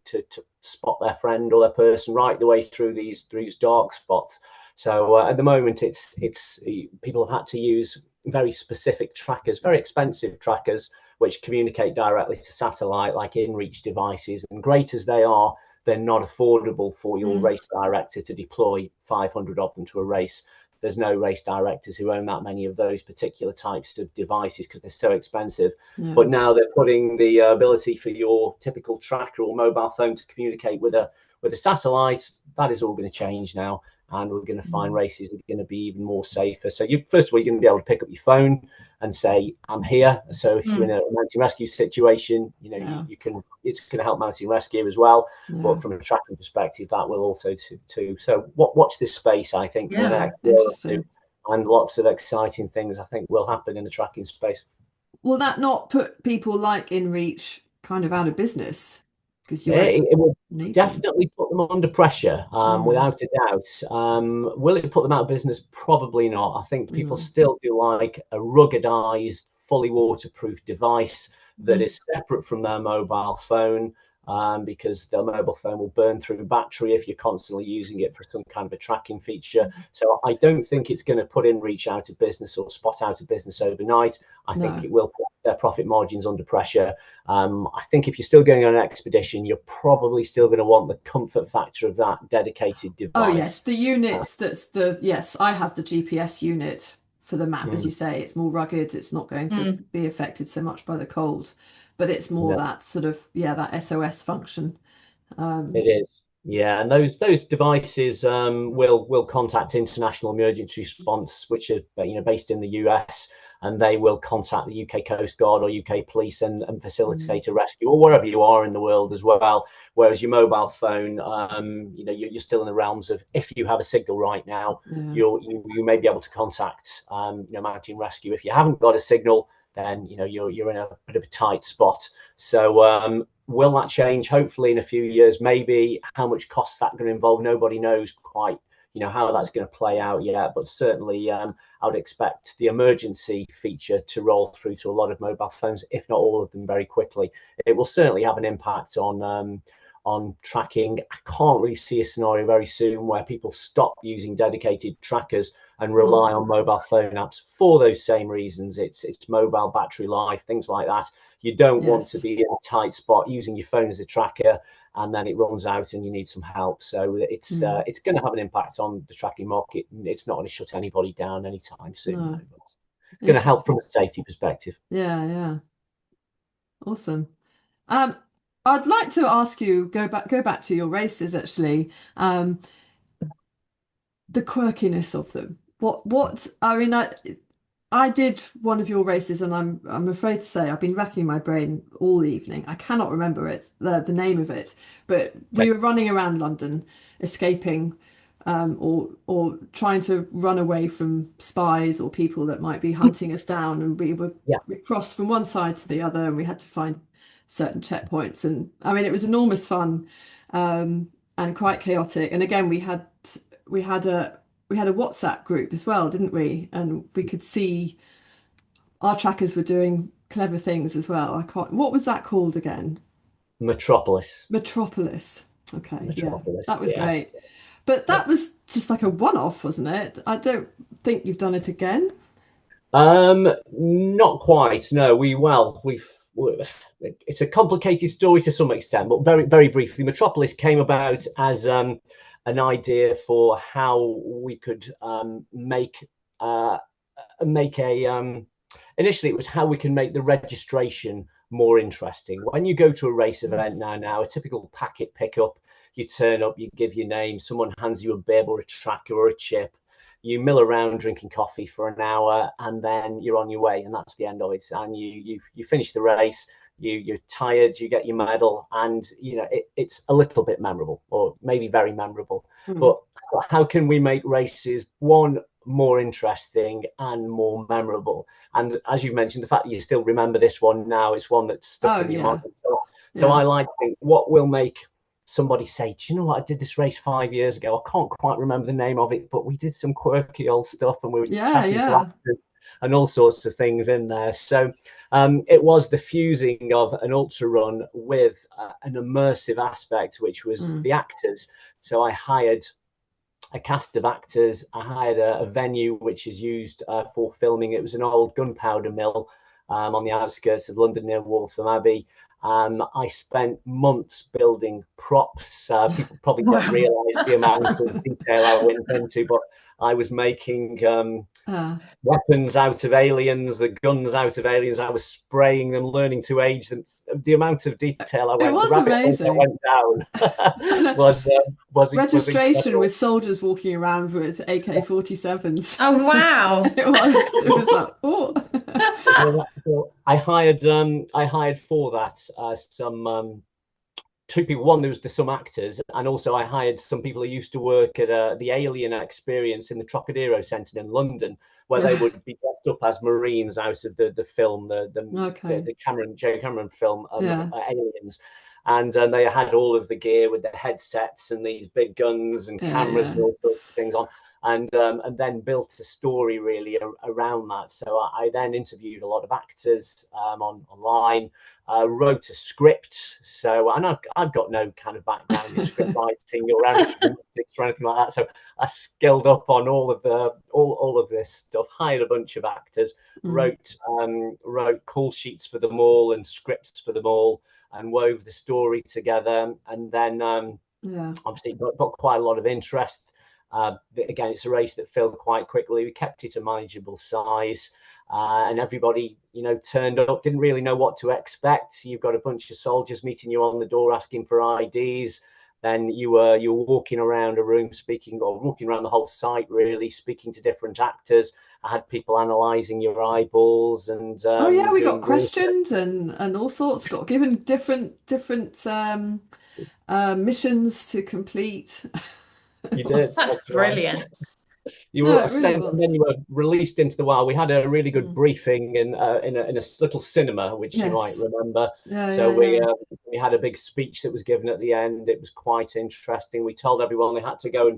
spot their friend or their person right the way through these dark spots. So at the moment, it's people have had to use very specific trackers, very expensive trackers, which communicate directly to satellite, like inReach devices. And great as they are, they're not affordable for your race director to deploy 500 of them to a race. There's no race directors who own that many of those particular types of devices because they're so expensive. But now they're putting the ability for your typical tracker or mobile phone to communicate with a satellite. That is all going to change now, and we're going to find races that are going to be even more safer. So first of all, you're going to be able to pick up your phone and say, "I'm here." So if you're in a mountain rescue situation, you can. It's going to help mountain rescue as well. But from a tracking perspective, that will also too. So watch this space, I think, for the next year or two, and lots of exciting things I think will happen in the tracking space. Will that not put people like inReach kind of out of business? Because it will definitely put them under pressure, without a doubt. Will it put them out of business? Probably not. I think people still do like a ruggedized, fully waterproof device that is separate from their mobile phone, because their mobile phone will burn through battery if you're constantly using it for some kind of a tracking feature. So I don't think it's going to put inReach out of business or Spot out of business overnight. I think it will put their profit margins under pressure. I think if you're still going on an expedition, you're probably still going to want the comfort factor of that dedicated device. Oh yes, the units. I have the GPS unit for the map, as you say. It's more rugged. It's not going to be affected so much by the cold, but it's more that sort of that SOS function. It is. Yeah, and those devices will contact international emergency response, which are based in the US, and they will contact the UK Coast Guard or UK Police and facilitate a rescue, or wherever you are in the world as well. Whereas your mobile phone, you're still in the realms of, if you have a signal right now, you may be able to contact mountain rescue. If you haven't got a signal, then you're in a bit of a tight spot. So will that change? Hopefully in a few years, maybe. How much cost that going to involve? Nobody knows quite how that's going to play out yet, but certainly I would expect the emergency feature to roll through to a lot of mobile phones, if not all of them, very quickly. It will certainly have an impact on tracking. I can't really see a scenario very soon where people stop using dedicated trackers and rely on mobile phone apps for those same reasons. It's mobile battery life, things like that. You don't want to be in a tight spot using your phone as a tracker and then it runs out and you need some help. So it's going to have an impact on the tracking market. It's not going to shut anybody down anytime soon. No. It's going to help from a safety perspective. Yeah. Awesome. I'd like to ask you, go back to your races actually. The quirkiness of them. I did one of your races, and I'm afraid to say I've been racking my brain all evening. I cannot remember the name of it, but we were running around London, escaping, or trying to run away from spies or people that might be hunting us down, and we crossed from one side to the other, and we had to find certain checkpoints, and it was enormous fun, and quite chaotic. And again, we had a WhatsApp group as well, didn't we? And we could see our trackers were doing clever things as well. What was that called again? Metropolis. Okay, Metropolis, that was great. But that was just like a one-off, wasn't it? I don't think you've done it again. Not quite. No, it's a complicated story to some extent, but very, very briefly, Metropolis came about as an idea for how we could make a initially it was how we can make the registration more interesting. When you go to a race event now, a typical packet pickup, you turn up, you give your name, someone hands you a bib or a tracker or a chip, you mill around drinking coffee for an hour, and then you're on your way, and that's the end of it. And you finish the race, you're tired, you get your medal, and it's a little bit memorable, or maybe very memorable. But how can we make races more interesting and more memorable? And as you mentioned, the fact that you still remember this one now, it's one that's stuck in your mind. So I like to think, what will make somebody say, do you know what, I did this race 5 years ago, I can't quite remember the name of it, but we did some quirky old stuff, and we were chatting to actors and all sorts of things in there. So it was the fusing of an ultra run with an immersive aspect, which was the actors. So I hired a cast of actors. I hired a venue which is used for filming. It was an old gunpowder mill on the outskirts of London near Waltham Abbey. I spent months building props. People probably don't realise the amount of detail I went into, but I was making weapons out of aliens, the guns out of aliens. I was spraying them, learning to age them. The amount of detail I went, it was amazing. I went down was registration with soldiers walking around with AK-47s. Oh wow! It was like, oh. I hired for that some two people. One, there was some actors, and also I hired some people who used to work at the Alien Experience in the Trocadero Centre in London, where they would be dressed up as Marines out of the film, the James Cameron film, Aliens. And they had all of the gear with the headsets and these big guns and cameras and all sorts of things on. And then built a story really around that. So I then interviewed a lot of actors online, wrote a script. So, and I've got no kind of background in script writing or analytics or anything like that. So I skilled up on all of this stuff. Hired a bunch of actors, wrote call sheets for them all and scripts for them all, and wove the story together. And then obviously got quite a lot of interest. Again, it's a race that filled quite quickly. We kept it a manageable size, and everybody, turned up, didn't really know what to expect. You've got a bunch of soldiers meeting you on the door asking for IDs. Then you were walking around a room walking around the whole site really, speaking to different actors. I had people analysing your eyeballs and we got questions and all sorts. Got given different missions to complete. You did. That's brilliant. You were sent, and then you were released into the wild. We had a really good briefing in a little cinema, which you might remember. We had a big speech that was given at the end. It was quite interesting. We told everyone they had to go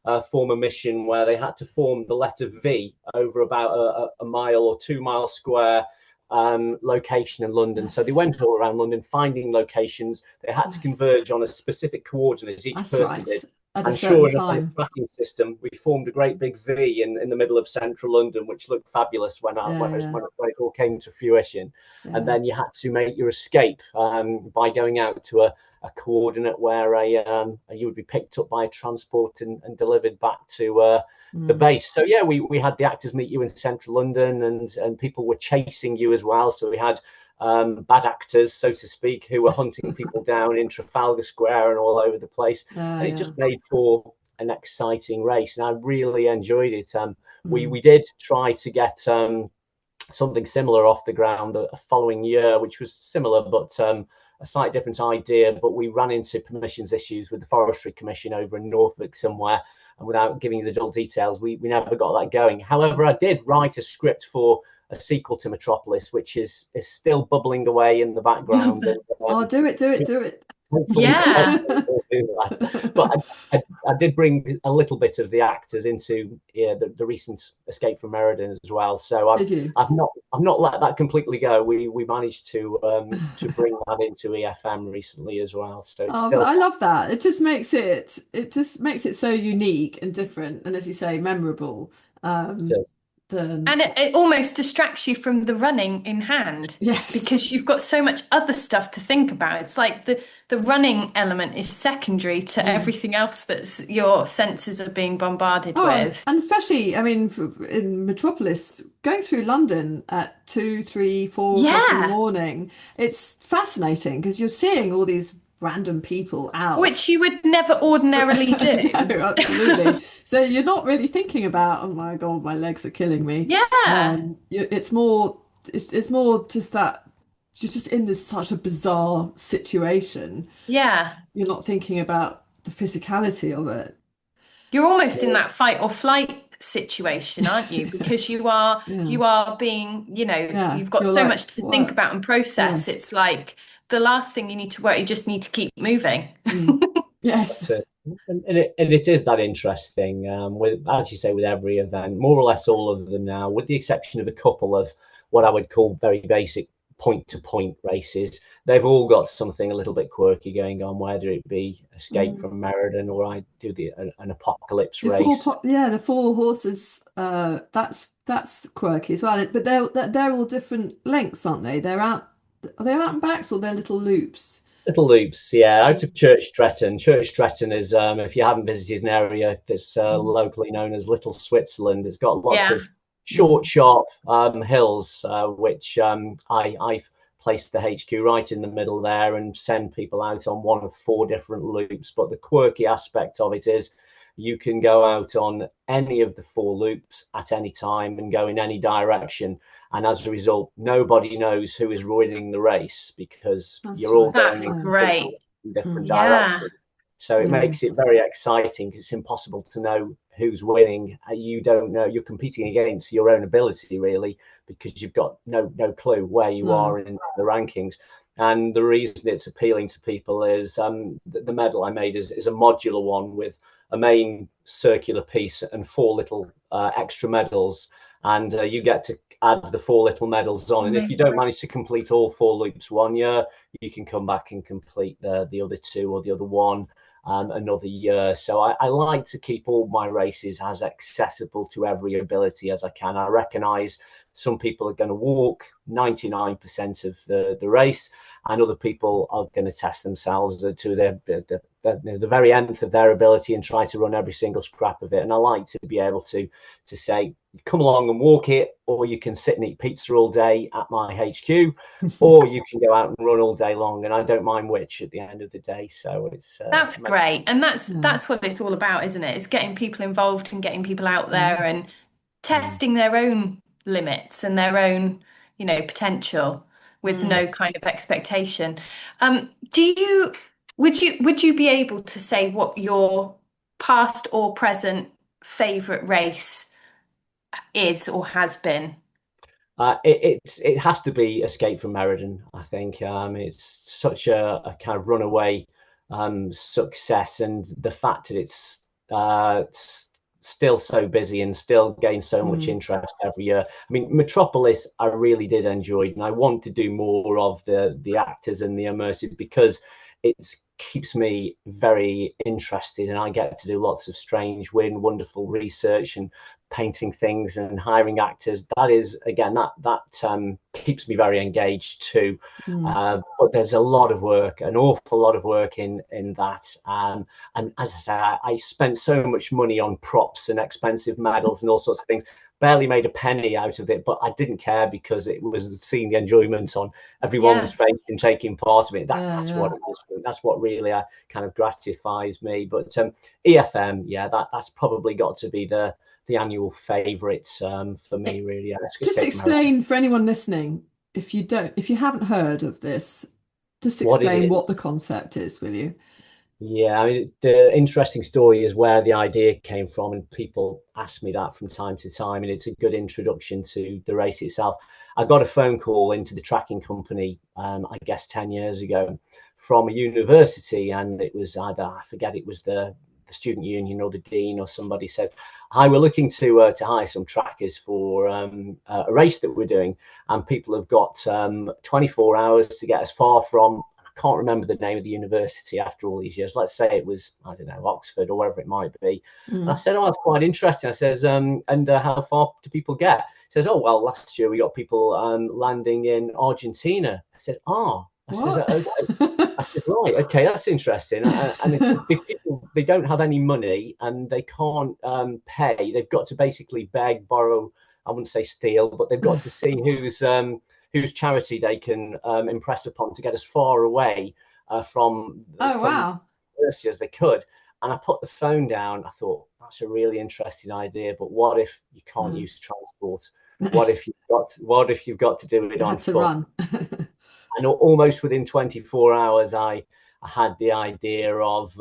and form a mission where they had to form the letter V over about a mile or 2 mile square location in London. So they went all around London finding locations. They had to converge on a specific coordinate. Each person did. At sure enough, on the tracking system, we formed a great big V in the middle of central London, which looked fabulous when it all came to fruition. And then you had to make your escape by going out to a coordinate where you would be picked up by a transport and delivered back to the base. So we had the actors meet you in central London, and people were chasing you as well. So we had bad actors, so to speak, who were hunting people down in Trafalgar Square and all over the place. And it just made for an exciting race, and I really enjoyed it. We did try to get something similar off the ground the following year, which was similar but a slightly different idea. But we ran into permissions issues with the Forestry Commission over in Norfolk somewhere, and without giving you the dull details, we never got that going. However, I did write a script for a sequel to Metropolis, which is still bubbling away in the background. Do it. Yeah. But I did bring a little bit of the actors into the recent Escape from Meriden as well. So I've not let that completely go. We managed to bring that into EFM recently as well. So I love that. It just makes it so unique and different, and as you say, memorable. than And it almost distracts you from the running in hand yes. because you've got so much other stuff to think about. It's like the running element is secondary to Mm. everything else that's your senses are being bombarded Oh, with. and especially, I mean, in Metropolis, going through London at 2, 3, 4 o'clock in the Yeah, morning, it's fascinating because you're seeing all these random people out. which you would never ordinarily do. No, absolutely. So you're not really thinking about, oh my God, my legs are killing me. Yeah, It's more, it's more just that you're just in this such a bizarre situation. yeah. You're not thinking about the physicality of it. You're almost in that fight or flight situation, aren't you? Because Yes. Yeah. you are being, Yeah. you've got You're so like, much to think what? about and process. Yes. It's like the last thing you need to worry, you just need to keep moving. Mm. Yes. That's it. And it is that interesting, with, as you say, with every event, more or less all of them now, with the exception of a couple of what I would call very basic point-to-point races. They've all got something a little bit quirky going on, whether it be Escape Mm. from Meriden or I do an apocalypse The four, race. yeah, the four horses. That's quirky as well. But they're all different lengths, aren't they? They're out. Are they out and backs or they're little loops? Little loops, yeah, out of Mm. Church Stretton. Church Stretton is, if you haven't visited an area that's Mm. locally known as Little Switzerland, it's got lots Yeah. of short, Mm. sharp hills, which I've placed the HQ right in the middle there and send people out on one of 4 different loops. But the quirky aspect of it is you can go out on any of the 4 loops at any time and go in any direction. And as a result, nobody knows who is winning the race because That's you're all right. going That's in Yeah. great. completely different Mm. Yeah. directions. So it Yeah. makes it very exciting because it's impossible to know who's winning. You don't know. You're competing against your own ability, really, because you've got no clue where you No. are in the rankings. And the reason it's appealing to people is the medal I made is a modular one with a main circular piece and 4 little extra medals. And you get to add the 4 little medals on. And if you don't manage to complete all 4 loops one year, you can come back and complete the other 2 or the other one another year. So I like to keep all my races as accessible to every ability as I can. I recognise some people are going to walk 99% of the race, and other people are going to test themselves to the very end of their ability and try to run every single scrap of it. And I like to be able to say, come along and walk it, or you can sit and eat pizza all day at my HQ, or you can go out and run all day long, and I don't mind which at the end of the day. So it's That's great. And that's Yeah. that's what it's all about, isn't it? It's getting people involved and getting people out Mm. there and testing their own limits and their own, potential with Mm. no kind of expectation. Do you would you be able to say what your past or present favorite race is or has been? It has to be Escape from Meriden. I think it's such a kind of runaway success, and the fact that it's still so busy and still gains so much Mm. interest every year. I mean, Metropolis, I really did enjoy, and I want to do more of the actors and the immersive because it keeps me very interested, and I get to do lots of strange, weird, and wonderful research and painting things and hiring actors. That is again that keeps me very engaged too. Mm. But there's a lot of work, an awful lot of work in that. And as I say, I spent so much money on props and expensive medals and all sorts of things. Barely made a penny out of it, but I didn't care because it was seeing the enjoyment on everyone's Yeah. face and taking part of it. Yeah. That's Yeah. what it is. That's what really kind of gratifies me. But EFM, yeah, that's probably got to be the annual favourite for me, really. Yeah, Just Escape from America. explain for anyone listening, if you haven't heard of this, just What it explain what is. the concept is, will you? Yeah, I mean, the interesting story is where the idea came from, and people ask me that from time to time, and it's a good introduction to the race itself. I got a phone call into the tracking company, I guess 10 years ago, from a university, and it was either, I forget, it was the student union or the dean or somebody said, "Hi, we're looking to hire some trackers for a race that we're doing, and people have got 24 hours to get as far from." can't remember the name of the university after all these years. Let's say it was, I don't know, Oxford or wherever it might be. And I said, oh, that's quite interesting. I says, and how far do people get? He says, oh, well, last year we got people landing in Argentina. I said, ah. I said, okay. I said, right, okay, that's interesting. And if people, they don't have any money and they can't pay, they've got to basically beg, borrow, I wouldn't say steal, but they've got to see whose charity they can impress upon to get as far away from university as they could. And I put the phone down. I thought, that's a really interesting idea, but what if you can't use transport? What if you've got to do it on foot? Run. And almost within 24 hours, I had the idea of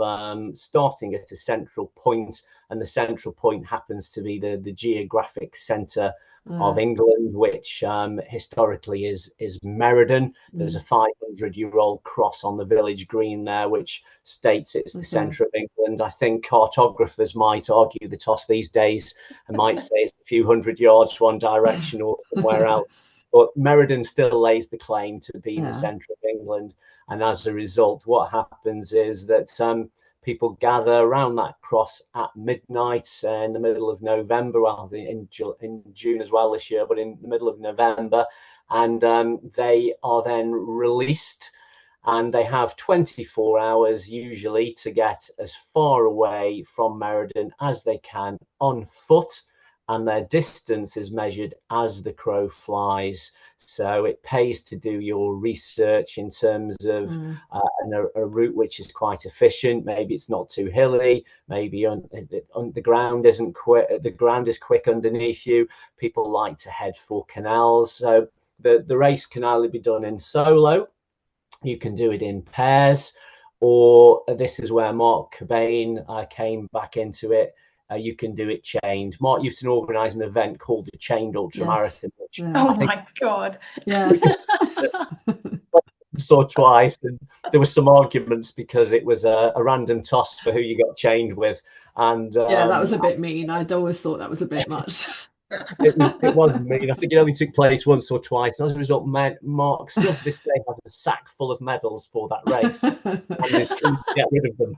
starting at a central point, and the central point happens to be the geographic centre of England, which historically is Meriden. There's a 500-year-old cross on the village green there, which states it's the centre of England. I think cartographers might argue the toss these days and might say it's a few hundred yards one direction or somewhere else. But Meriden still lays the claim to be the centre of England. And as a result, what happens is that people gather around that cross at midnight in the middle of November, well, in June as well this year, but in the middle of November. And they are then released, and they have 24 hours usually to get as far away from Meriden as they can on foot. And their distance is measured as the crow flies. So it pays to do your research in terms of a route which is quite efficient. Maybe it's not too hilly. Maybe the ground isn't quick. The ground is quick underneath you. People like to head for canals. So the race can either be done in solo. You can do it in pairs, or this is where Mark Cobain came back into it. You can do it chained. Mark used to organise an event called the Chained Ultra Marathon. Which oh my God! Yeah. Saw twice, and there were some arguments because it was a random toss for who you got chained with, and that was a bit mean. I'd always thought that was a bit much. It wasn't mean. I think it only took place once or twice, and as a result, Mark still to this day has a sack full of medals for that race, and is keen to get rid of them.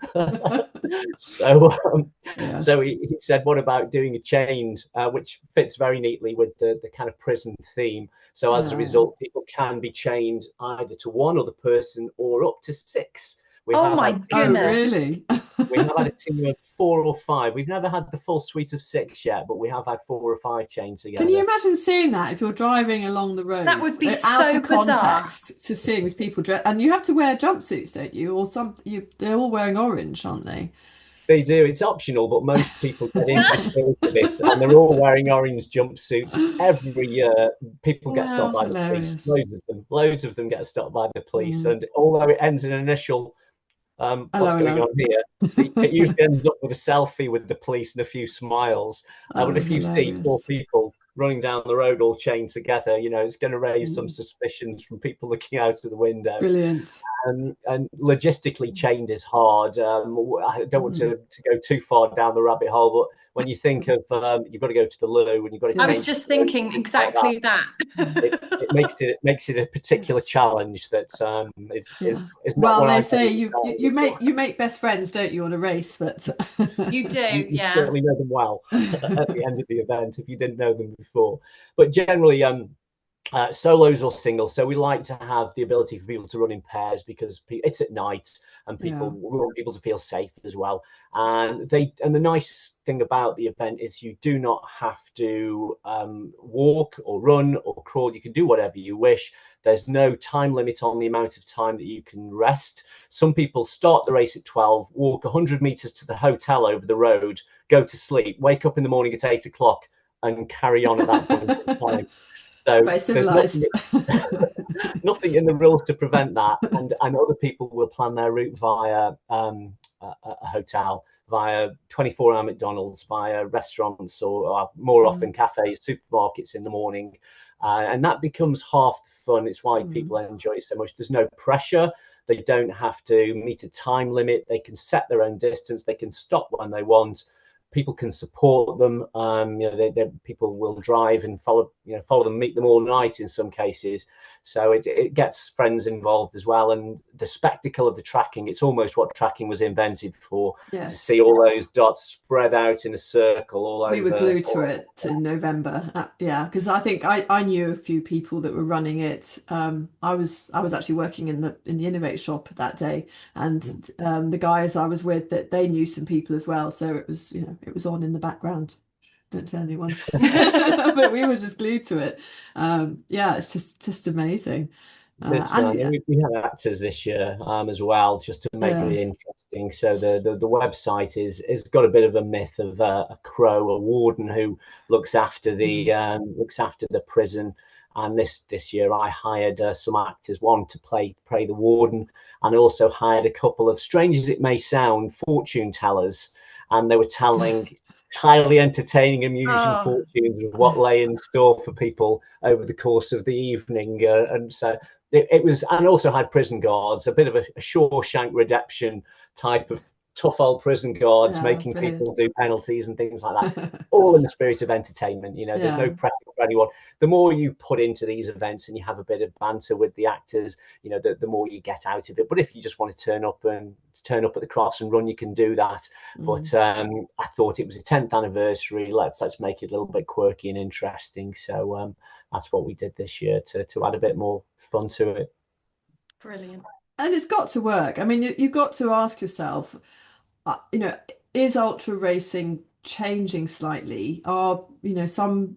So he said, "What about doing a chained?" Which fits very neatly with the kind of prison theme. So as a result, people can be chained either to one other person or up to 6. Oh my goodness! Oh, really? We have had a team of 4 or 5. We've never had the full suite of 6 yet, but we have had 4 or 5 chained together. Can you imagine seeing that if you're driving along the road? That would be out so of bizarre. Context to seeing these people dress, and you have to wear jumpsuits, don't you? Or they're all wearing orange, aren't they? They do. It's optional, but most people get into the spirit of this, and they're all wearing orange jumpsuits. Every year, people get stopped by the police. Loads of them get stopped by the police, and although it ends in an initial what's going on here, it usually ends up with a selfie with the police and a few smiles. But if you see 4 people running down the road all chained together, it's going to raise some suspicions from people looking out of the window. Brilliant. And logistically, chained is hard. I don't want to go too far down the rabbit hole, but when you think of you've got to go to the loo and you've got to, I was just thinking exactly that. It makes it a particular challenge that is not. Well, they say you make best friends, don't you, on a race? But you do, you certainly know them well at the end of the event if you didn't know them before. But generally, solos or singles. So we like to have the ability for people to run in pairs because it's at night and we want people to feel safe as well. And the nice thing about the event is you do not have to walk or run or crawl. You can do whatever you wish. There's no time limit on the amount of time that you can rest. Some people start the race at 12, walk 100 meters to the hotel over the road, go to sleep, wake up in the morning at 8 o'clock and carry on at that point in time. So there's nothing in the rules to prevent that, and other people will plan their route via a hotel, via 24-hour McDonald's, via restaurants, or more often cafes, supermarkets in the morning, and that becomes half the fun. It's why people enjoy it so much. There's no pressure. They don't have to meet a time limit. They can set their own distance. They can stop when they want. people can support them. People will drive and follow them, meet them all night in some cases. So it gets friends involved as well. And the spectacle of the tracking, it's almost what tracking was invented for, to see all those dots spread out in a circle all over. We were glued to it in November. Yeah, because I think I knew a few people that were running it. I was actually working in the Innovate shop that day, and the guys I was with, that they knew some people as well. So it was, it was on in the background. Don't tell anyone, but we were just glued to it. Yeah, it's just amazing. We had actors this year as well, just to make it interesting. So the website is got a bit of a myth of a crow, a warden who looks after the prison. And this year I hired some actors, one to play the warden, and also hired a couple of, strange as it may sound, fortune tellers, and they were telling highly entertaining, amusing fortunes of what lay in store for people over the course of the evening. And so it was, and also had prison guards, a bit of a Shawshank Redemption type of tough old prison guards, making people do penalties and things like that, all in the spirit of entertainment. There's no pressure for anyone. The more you put into these events and you have a bit of banter with the actors, the more you get out of it. But if you just want to turn up at the Cross and Run, you can do that. But I thought it was a 10th anniversary. Let's make it a little bit quirky and interesting. So that's what we did this year to add a bit more fun to it. Brilliant. And it's got to work. I mean, you've got to ask yourself, is ultra racing changing slightly? Are, some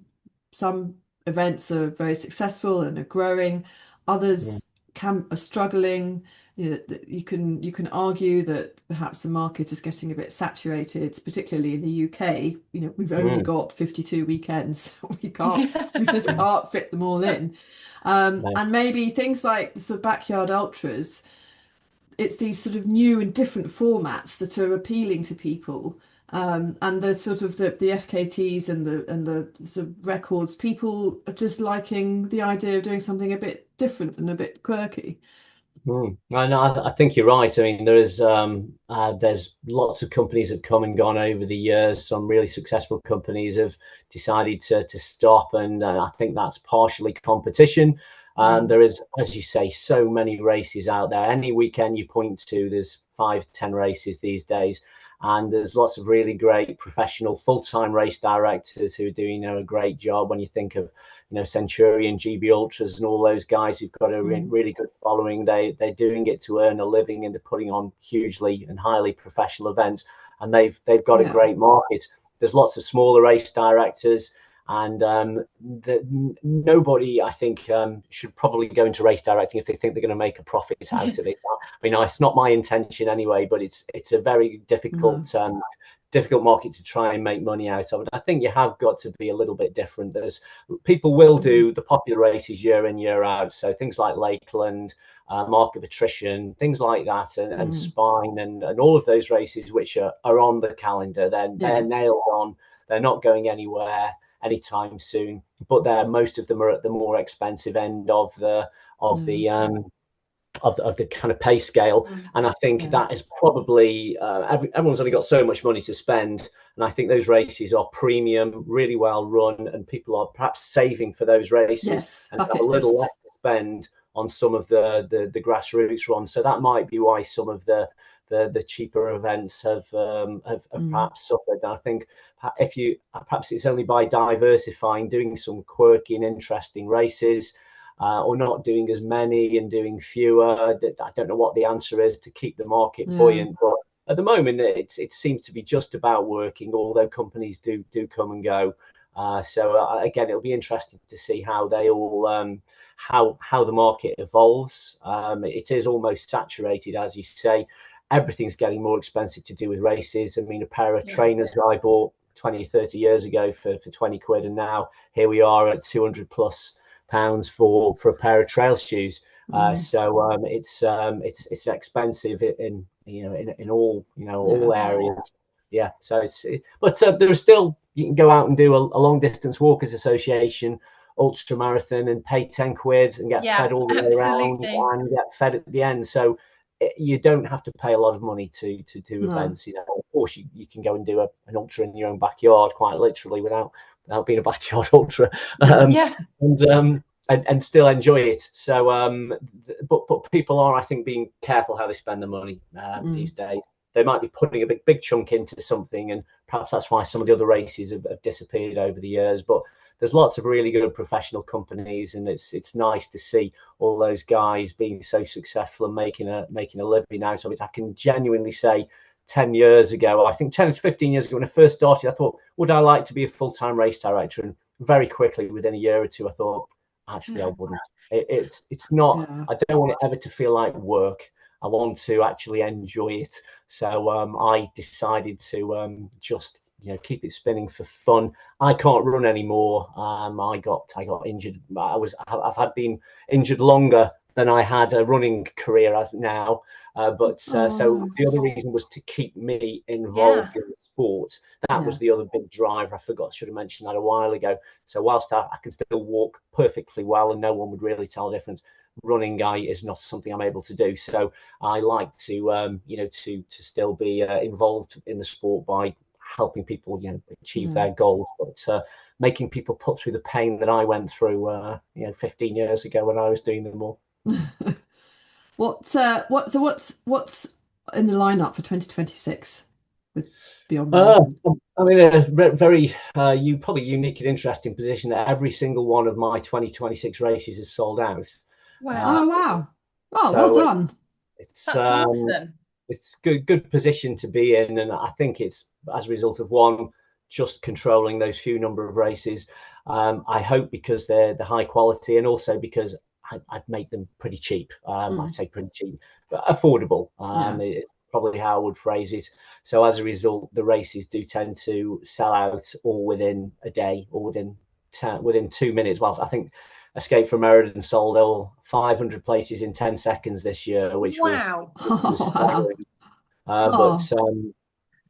events are very successful and are growing, others are struggling. You can argue that perhaps the market is getting a bit saturated, particularly in the UK. We've only got 52 weekends. We just can't fit them all in. And maybe things like the sort of backyard ultras, it's these sort of new and different formats that are appealing to people. And the sort of the FKTs and the sort of records, people are just liking the idea of doing something a bit different and a bit quirky. I think you're right. I mean, there's lots of companies that have come and gone over the years. Some really successful companies have decided to stop, and I think that's partially competition. There is, as you say, so many races out there. Any weekend you point to, there's 5-10 races these days. And there's lots of really great professional full-time race directors who are doing a great job. When you think of Centurion, GB Ultras, and all those guys who've got a really good following, they're doing it to earn a living, and they're putting on hugely and highly professional events. And they've got a great market. There's lots of smaller race directors. And nobody, I think, should probably go into race directing if they think they're going to make a profit out of it. I mean, it's not my intention anyway, but it's a very difficult market to try and make money out of. And I think you have got to be a little bit different. People will do the popular races year in, year out. So things like Lakeland, Mark of Attrition, things like that, and Spine, and all of those races which are on the calendar. They're nailed on. They're not going anywhere anytime soon, but most of them are at the more expensive end of the kind of pay scale. And I think that is probably everyone's only got so much money to spend, and I think those races are premium, really well run, and people are perhaps saving for those races and have a little less to spend on some of the grassroots runs. So that might be why some of the cheaper events have perhaps suffered. And I think perhaps it's only by diversifying, doing some quirky and interesting races, or not doing as many and doing fewer. I don't know what the answer is to keep the market buoyant, but at the moment it seems to be just about working, although companies do come and go. So again, it'll be interesting to see how they all how the market evolves. It is almost saturated, as you say. Everything's getting more expensive to do with races. I mean, a pair of trainers that I bought 20, 30 years ago for 20 quid, and now here we are at 200 plus pounds for a pair of trail shoes. So it's expensive in all all areas. Yeah. So but there's still, you can go out and do a long distance walkers association ultra marathon and pay 10 quid and get fed all the way around and get fed at the end. So you don't have to pay a lot of money to do No. events. Of course, you can go and do an ultra in your own backyard, quite literally, without being a backyard ultra, Yeah. and still enjoy it. So, but people are, I think, being careful how they spend their money these days. They might be putting a big chunk into something, and perhaps that's why some of the other races have disappeared over the years. But there's lots of really good professional companies, and it's nice to see all those guys being so successful and making a living out of it. I can genuinely say 10 years ago, I think 10 to 15 years ago when I first started, I thought, would I like to be a full-time race director? And very quickly, within a year or two, I thought, actually, I wouldn't. It's not, I don't want it ever to feel like work. I want to actually enjoy it. So I decided to just keep it spinning for fun. I can't run anymore. I got injured. I've been injured longer than I had a running career as now. So the other reason was to keep me involved in the sport. That was the other big driver. Should have mentioned that a while ago. So whilst I can still walk perfectly well and no one would really tell the difference, running is not something I'm able to do. So I like to to still be involved in the sport by helping people achieve their goals, but making people put through the pain that I went through 15 years ago when I was doing them all. What's in the lineup for 2026 with Beyond Meriden? I'm in a very probably unique and interesting position that every single one of my 2026 races is sold out. Wow! Wow! Oh, So well done. That's awesome. It's good position to be in, and I think it's as a result of one, just controlling those few number of races. I hope because they're high quality, and also because I'd make them pretty cheap. I'd say pretty cheap, but affordable. It's probably how I would phrase it. So as a result, the races do tend to sell out all within a day or within 2 minutes. Well, I think Escape from Meriden sold all 500 places in 10 seconds this year, which was staggering.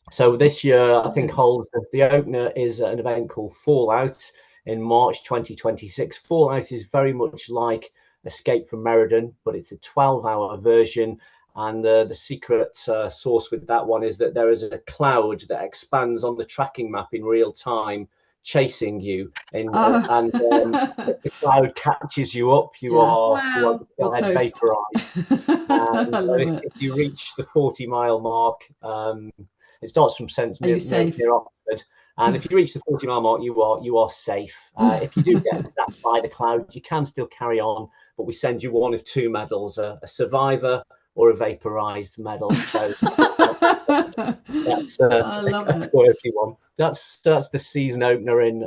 So this year, I think holds the opener is an event called Fallout in March 2026. Fallout is very much like Escape from Meriden, but it's a 12-hour version. And the secret source with that one is that there is a cloud that expands on the tracking map in real time, chasing you, and if the cloud catches you up, you are vaporized. If you reach the 40-mile mark, it starts from near Oxford, and if you reach the 40-mile mark, you are safe. If you do get zapped by the cloud, you can still carry on, but we send you one of two medals: a survivor or a vaporized medal. So that's a quirky one. That's the season opener in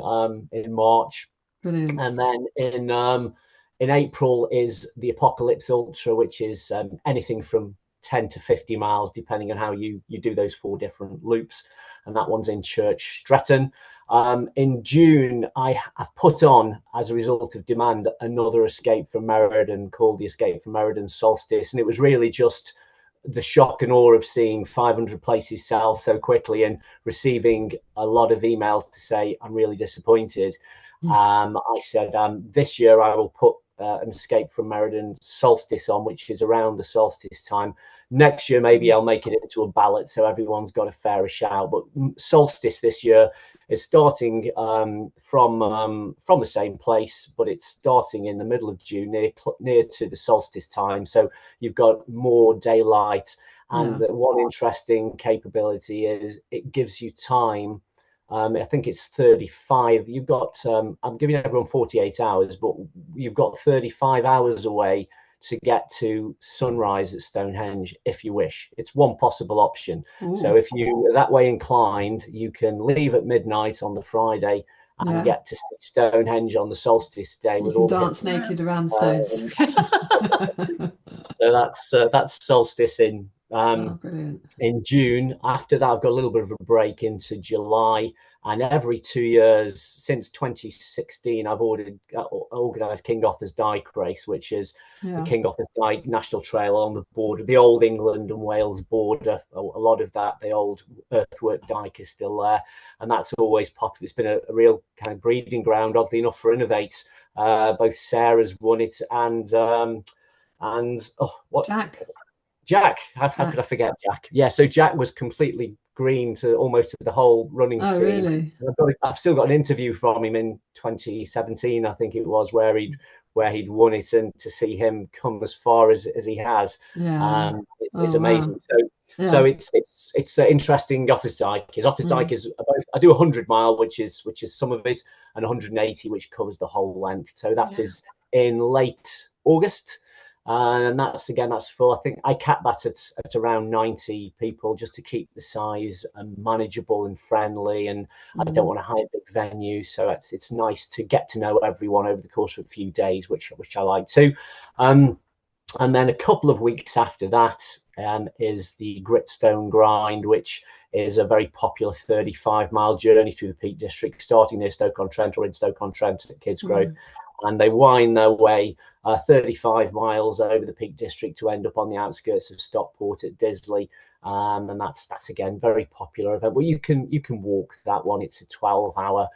March. Brilliant. And then in April is the Apocalypse Ultra, which is anything from 10 to 50 miles, depending on how you do those 4 different loops. And that one's in Church Stretton. In June, I've put on, as a result of demand, another Escape from Meriden called the Escape from Meriden Solstice. And it was really just the shock and awe of seeing 500 places sell so quickly and receiving a lot of emails to say, I'm really disappointed. I said, this year I will put an Escape from Meriden Solstice on, which is around the solstice time. Next year, maybe I'll make it into a ballot so everyone's got a fairer shout. But Solstice this year is starting from the same place, but it's starting in the middle of June, near to the solstice time. So you've got more daylight. And one interesting capability is it gives you time. I think it's 35. You've got, I'm giving everyone 48 hours, but you've got 35 hours away to get to sunrise at Stonehenge if you wish. It's one possible option. Ooh. So if you are that way inclined, you can leave at midnight on the Friday and get to Stonehenge on the solstice day. You can dance naked around stones. So that's solstice in June. After that, I've got a little bit of a break into July, and every 2 years since 2016, I've organised King Arthur's Dyke race, which is the King Arthur's Dyke National Trail on the border, the old England and Wales border. A lot of that, the old earthwork dyke is still there, and that's always popular. It's been a real kind of breeding ground, oddly enough, for Innovate. Both Sarah's won it and Jack. How could I forget Jack? Yeah, so Jack was completely green to almost to the whole running Oh, scene. really? I've still got an interview from him in 2017, I think it was, where he'd won it, and to see him come as far as he has, Yeah. it's Oh, wow. amazing. So Yeah. it's interesting. Offa's Dyke is about, I do 100 mile, which is some of it, and 180, which covers the whole length. So that is in late August. And that's full. I think I cap that at around 90 people, just to keep the size manageable and friendly. And I don't want to hire big venues, so it's nice to get to know everyone over the course of a few days, which I like to. And then a couple of weeks after that is the Gritstone Grind, which is a very popular 35-mile journey through the Peak District, starting near Stoke-on-Trent or in Stoke-on-Trent at Kidsgrove. And they wind their way 35 miles over the Peak District to end up on the outskirts of Stockport at Disley. And that's again very popular event. Well, you can walk that one. It's a 12-hour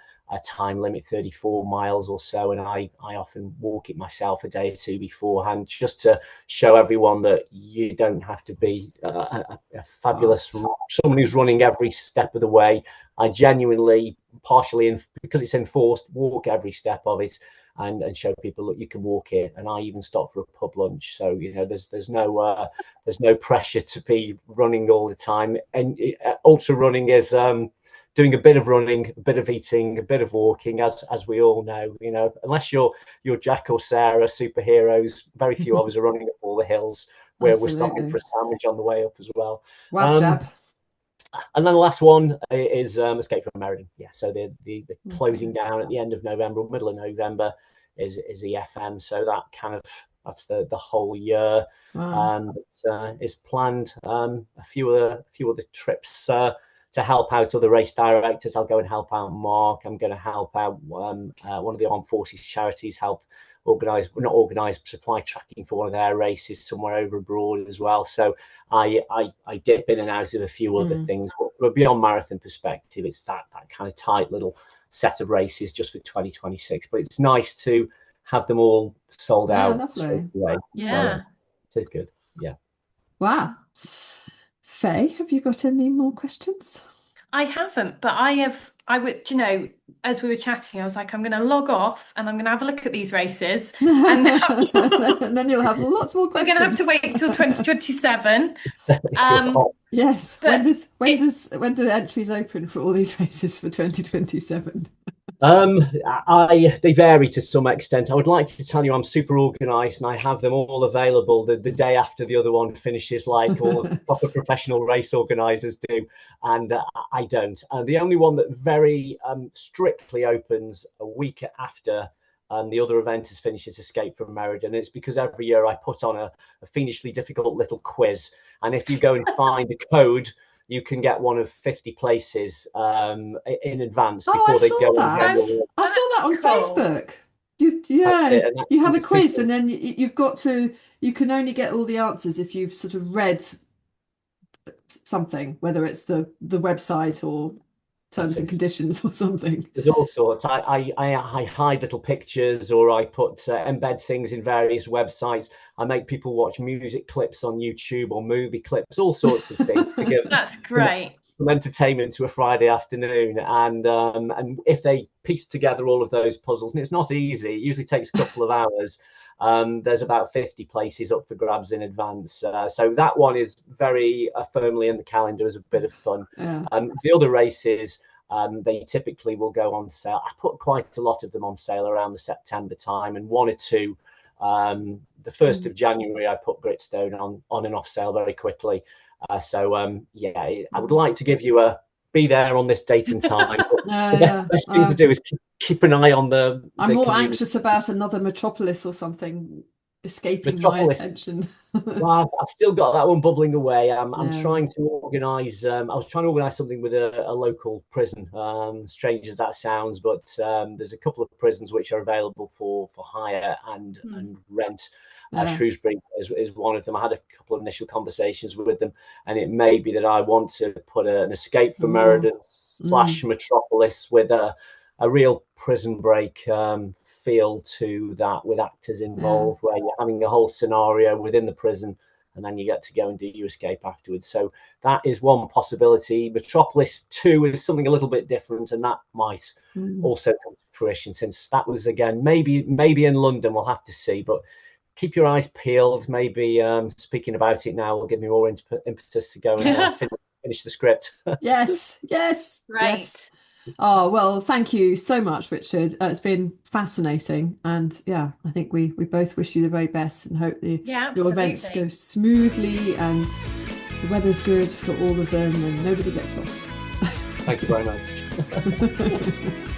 time limit, 34 miles or so, and I often walk it myself a day or two beforehand, just to show everyone that you don't have to be a fabulous someone who's running every step of the way. I genuinely, partially because it's enforced, walk every step of it. And show people, look, you can walk it. And I even stop for a pub lunch. So there's no pressure to be running all the time. And ultra running is doing a bit of running, a bit of eating, a bit of walking, as we all know. Unless you're Jack or Sarah, superheroes, very few of us are running up all the hills. We're stopping for a sandwich on the way up as well. Wab jab. And then the last one is Escape from Meriden. Yeah, so the closing down at the end of November, or middle of November, is the FM. So that's the whole year. Is planned. A few other trips to help out other race directors. I'll go and help out Mark. I'm going to help out one of the Armed Forces charities, help supply tracking for one of their races somewhere over abroad as well. So I dip in and out of a few other things, but beyond marathon perspective, it's that kind of tight little set of races just for 2026. But it's nice to have them all sold out. Lovely. Yeah, so it's good. Yeah. Wow. Faye, have you got any more questions? I haven't, but I would, as we were chatting, I was like, I'm going to log off and I'm going to have a look at these races. And then you'll have lots more questions. We're going to have to wait until 2027. Yes. When do entries open for all these races for 2027? They vary to some extent. I would like to tell you I'm super organized and I have them all available the day after the other one finishes, like all proper professional race organizers do, and I don't. The only one that very strictly opens a week after the other event has finished is Escape from Meriden. And it's because every year I put on a fiendishly difficult little quiz, and if you go and find a code, you can get one of 50 places in advance before they go. I saw that on Facebook. You have a quiz, and then you can only get all the answers if you've sort of read something, whether it's the website or terms and conditions or something. There's all sorts. I hide little pictures, or I put embed things in various websites. I make people watch music clips on YouTube or movie clips, all sorts of things to give that's great some entertainment to a Friday afternoon. And if they piece together all of those puzzles, and it's not easy, it usually takes a couple of hours. There's about 50 places up for grabs in advance. So that one is very firmly in the calendar as a bit of fun. Yeah. The other races, they typically will go on sale. I put quite a lot of them on sale around the September time, and one or two. The 1st of January, I put Gritstone on and off sale very quickly. I would like to give you be there on this date and time. The best thing to do is keep an eye on I'm more anxious about another Metropolis or something escaping my attention. Well, I've still got that one bubbling away. I'm trying to organise. I was trying to organise something with a local prison. Strange as that sounds, but there's a couple of prisons which are available for hire and rent. Shrewsbury is one of them. I had a couple of initial conversations with them, and it may be that I want to put an Escape from Meriden / Metropolis with a real prison break feel to that, with actors involved, where you're having a whole scenario within the prison and then you get to go and do your escape afterwards. So that is one possibility. Metropolis 2 is something a little bit different, and that might also come to fruition, since that was, again, maybe in London. We'll have to see, but keep your eyes peeled. Maybe speaking about it now will give me more impetus to go and finish the script. Yes, Right. yes. Oh, well, thank you so much, Richard. It's been fascinating. And yeah, I think we both wish you the very best and hope your events go smoothly and the weather's good for all of them and nobody gets lost. Thank you very much.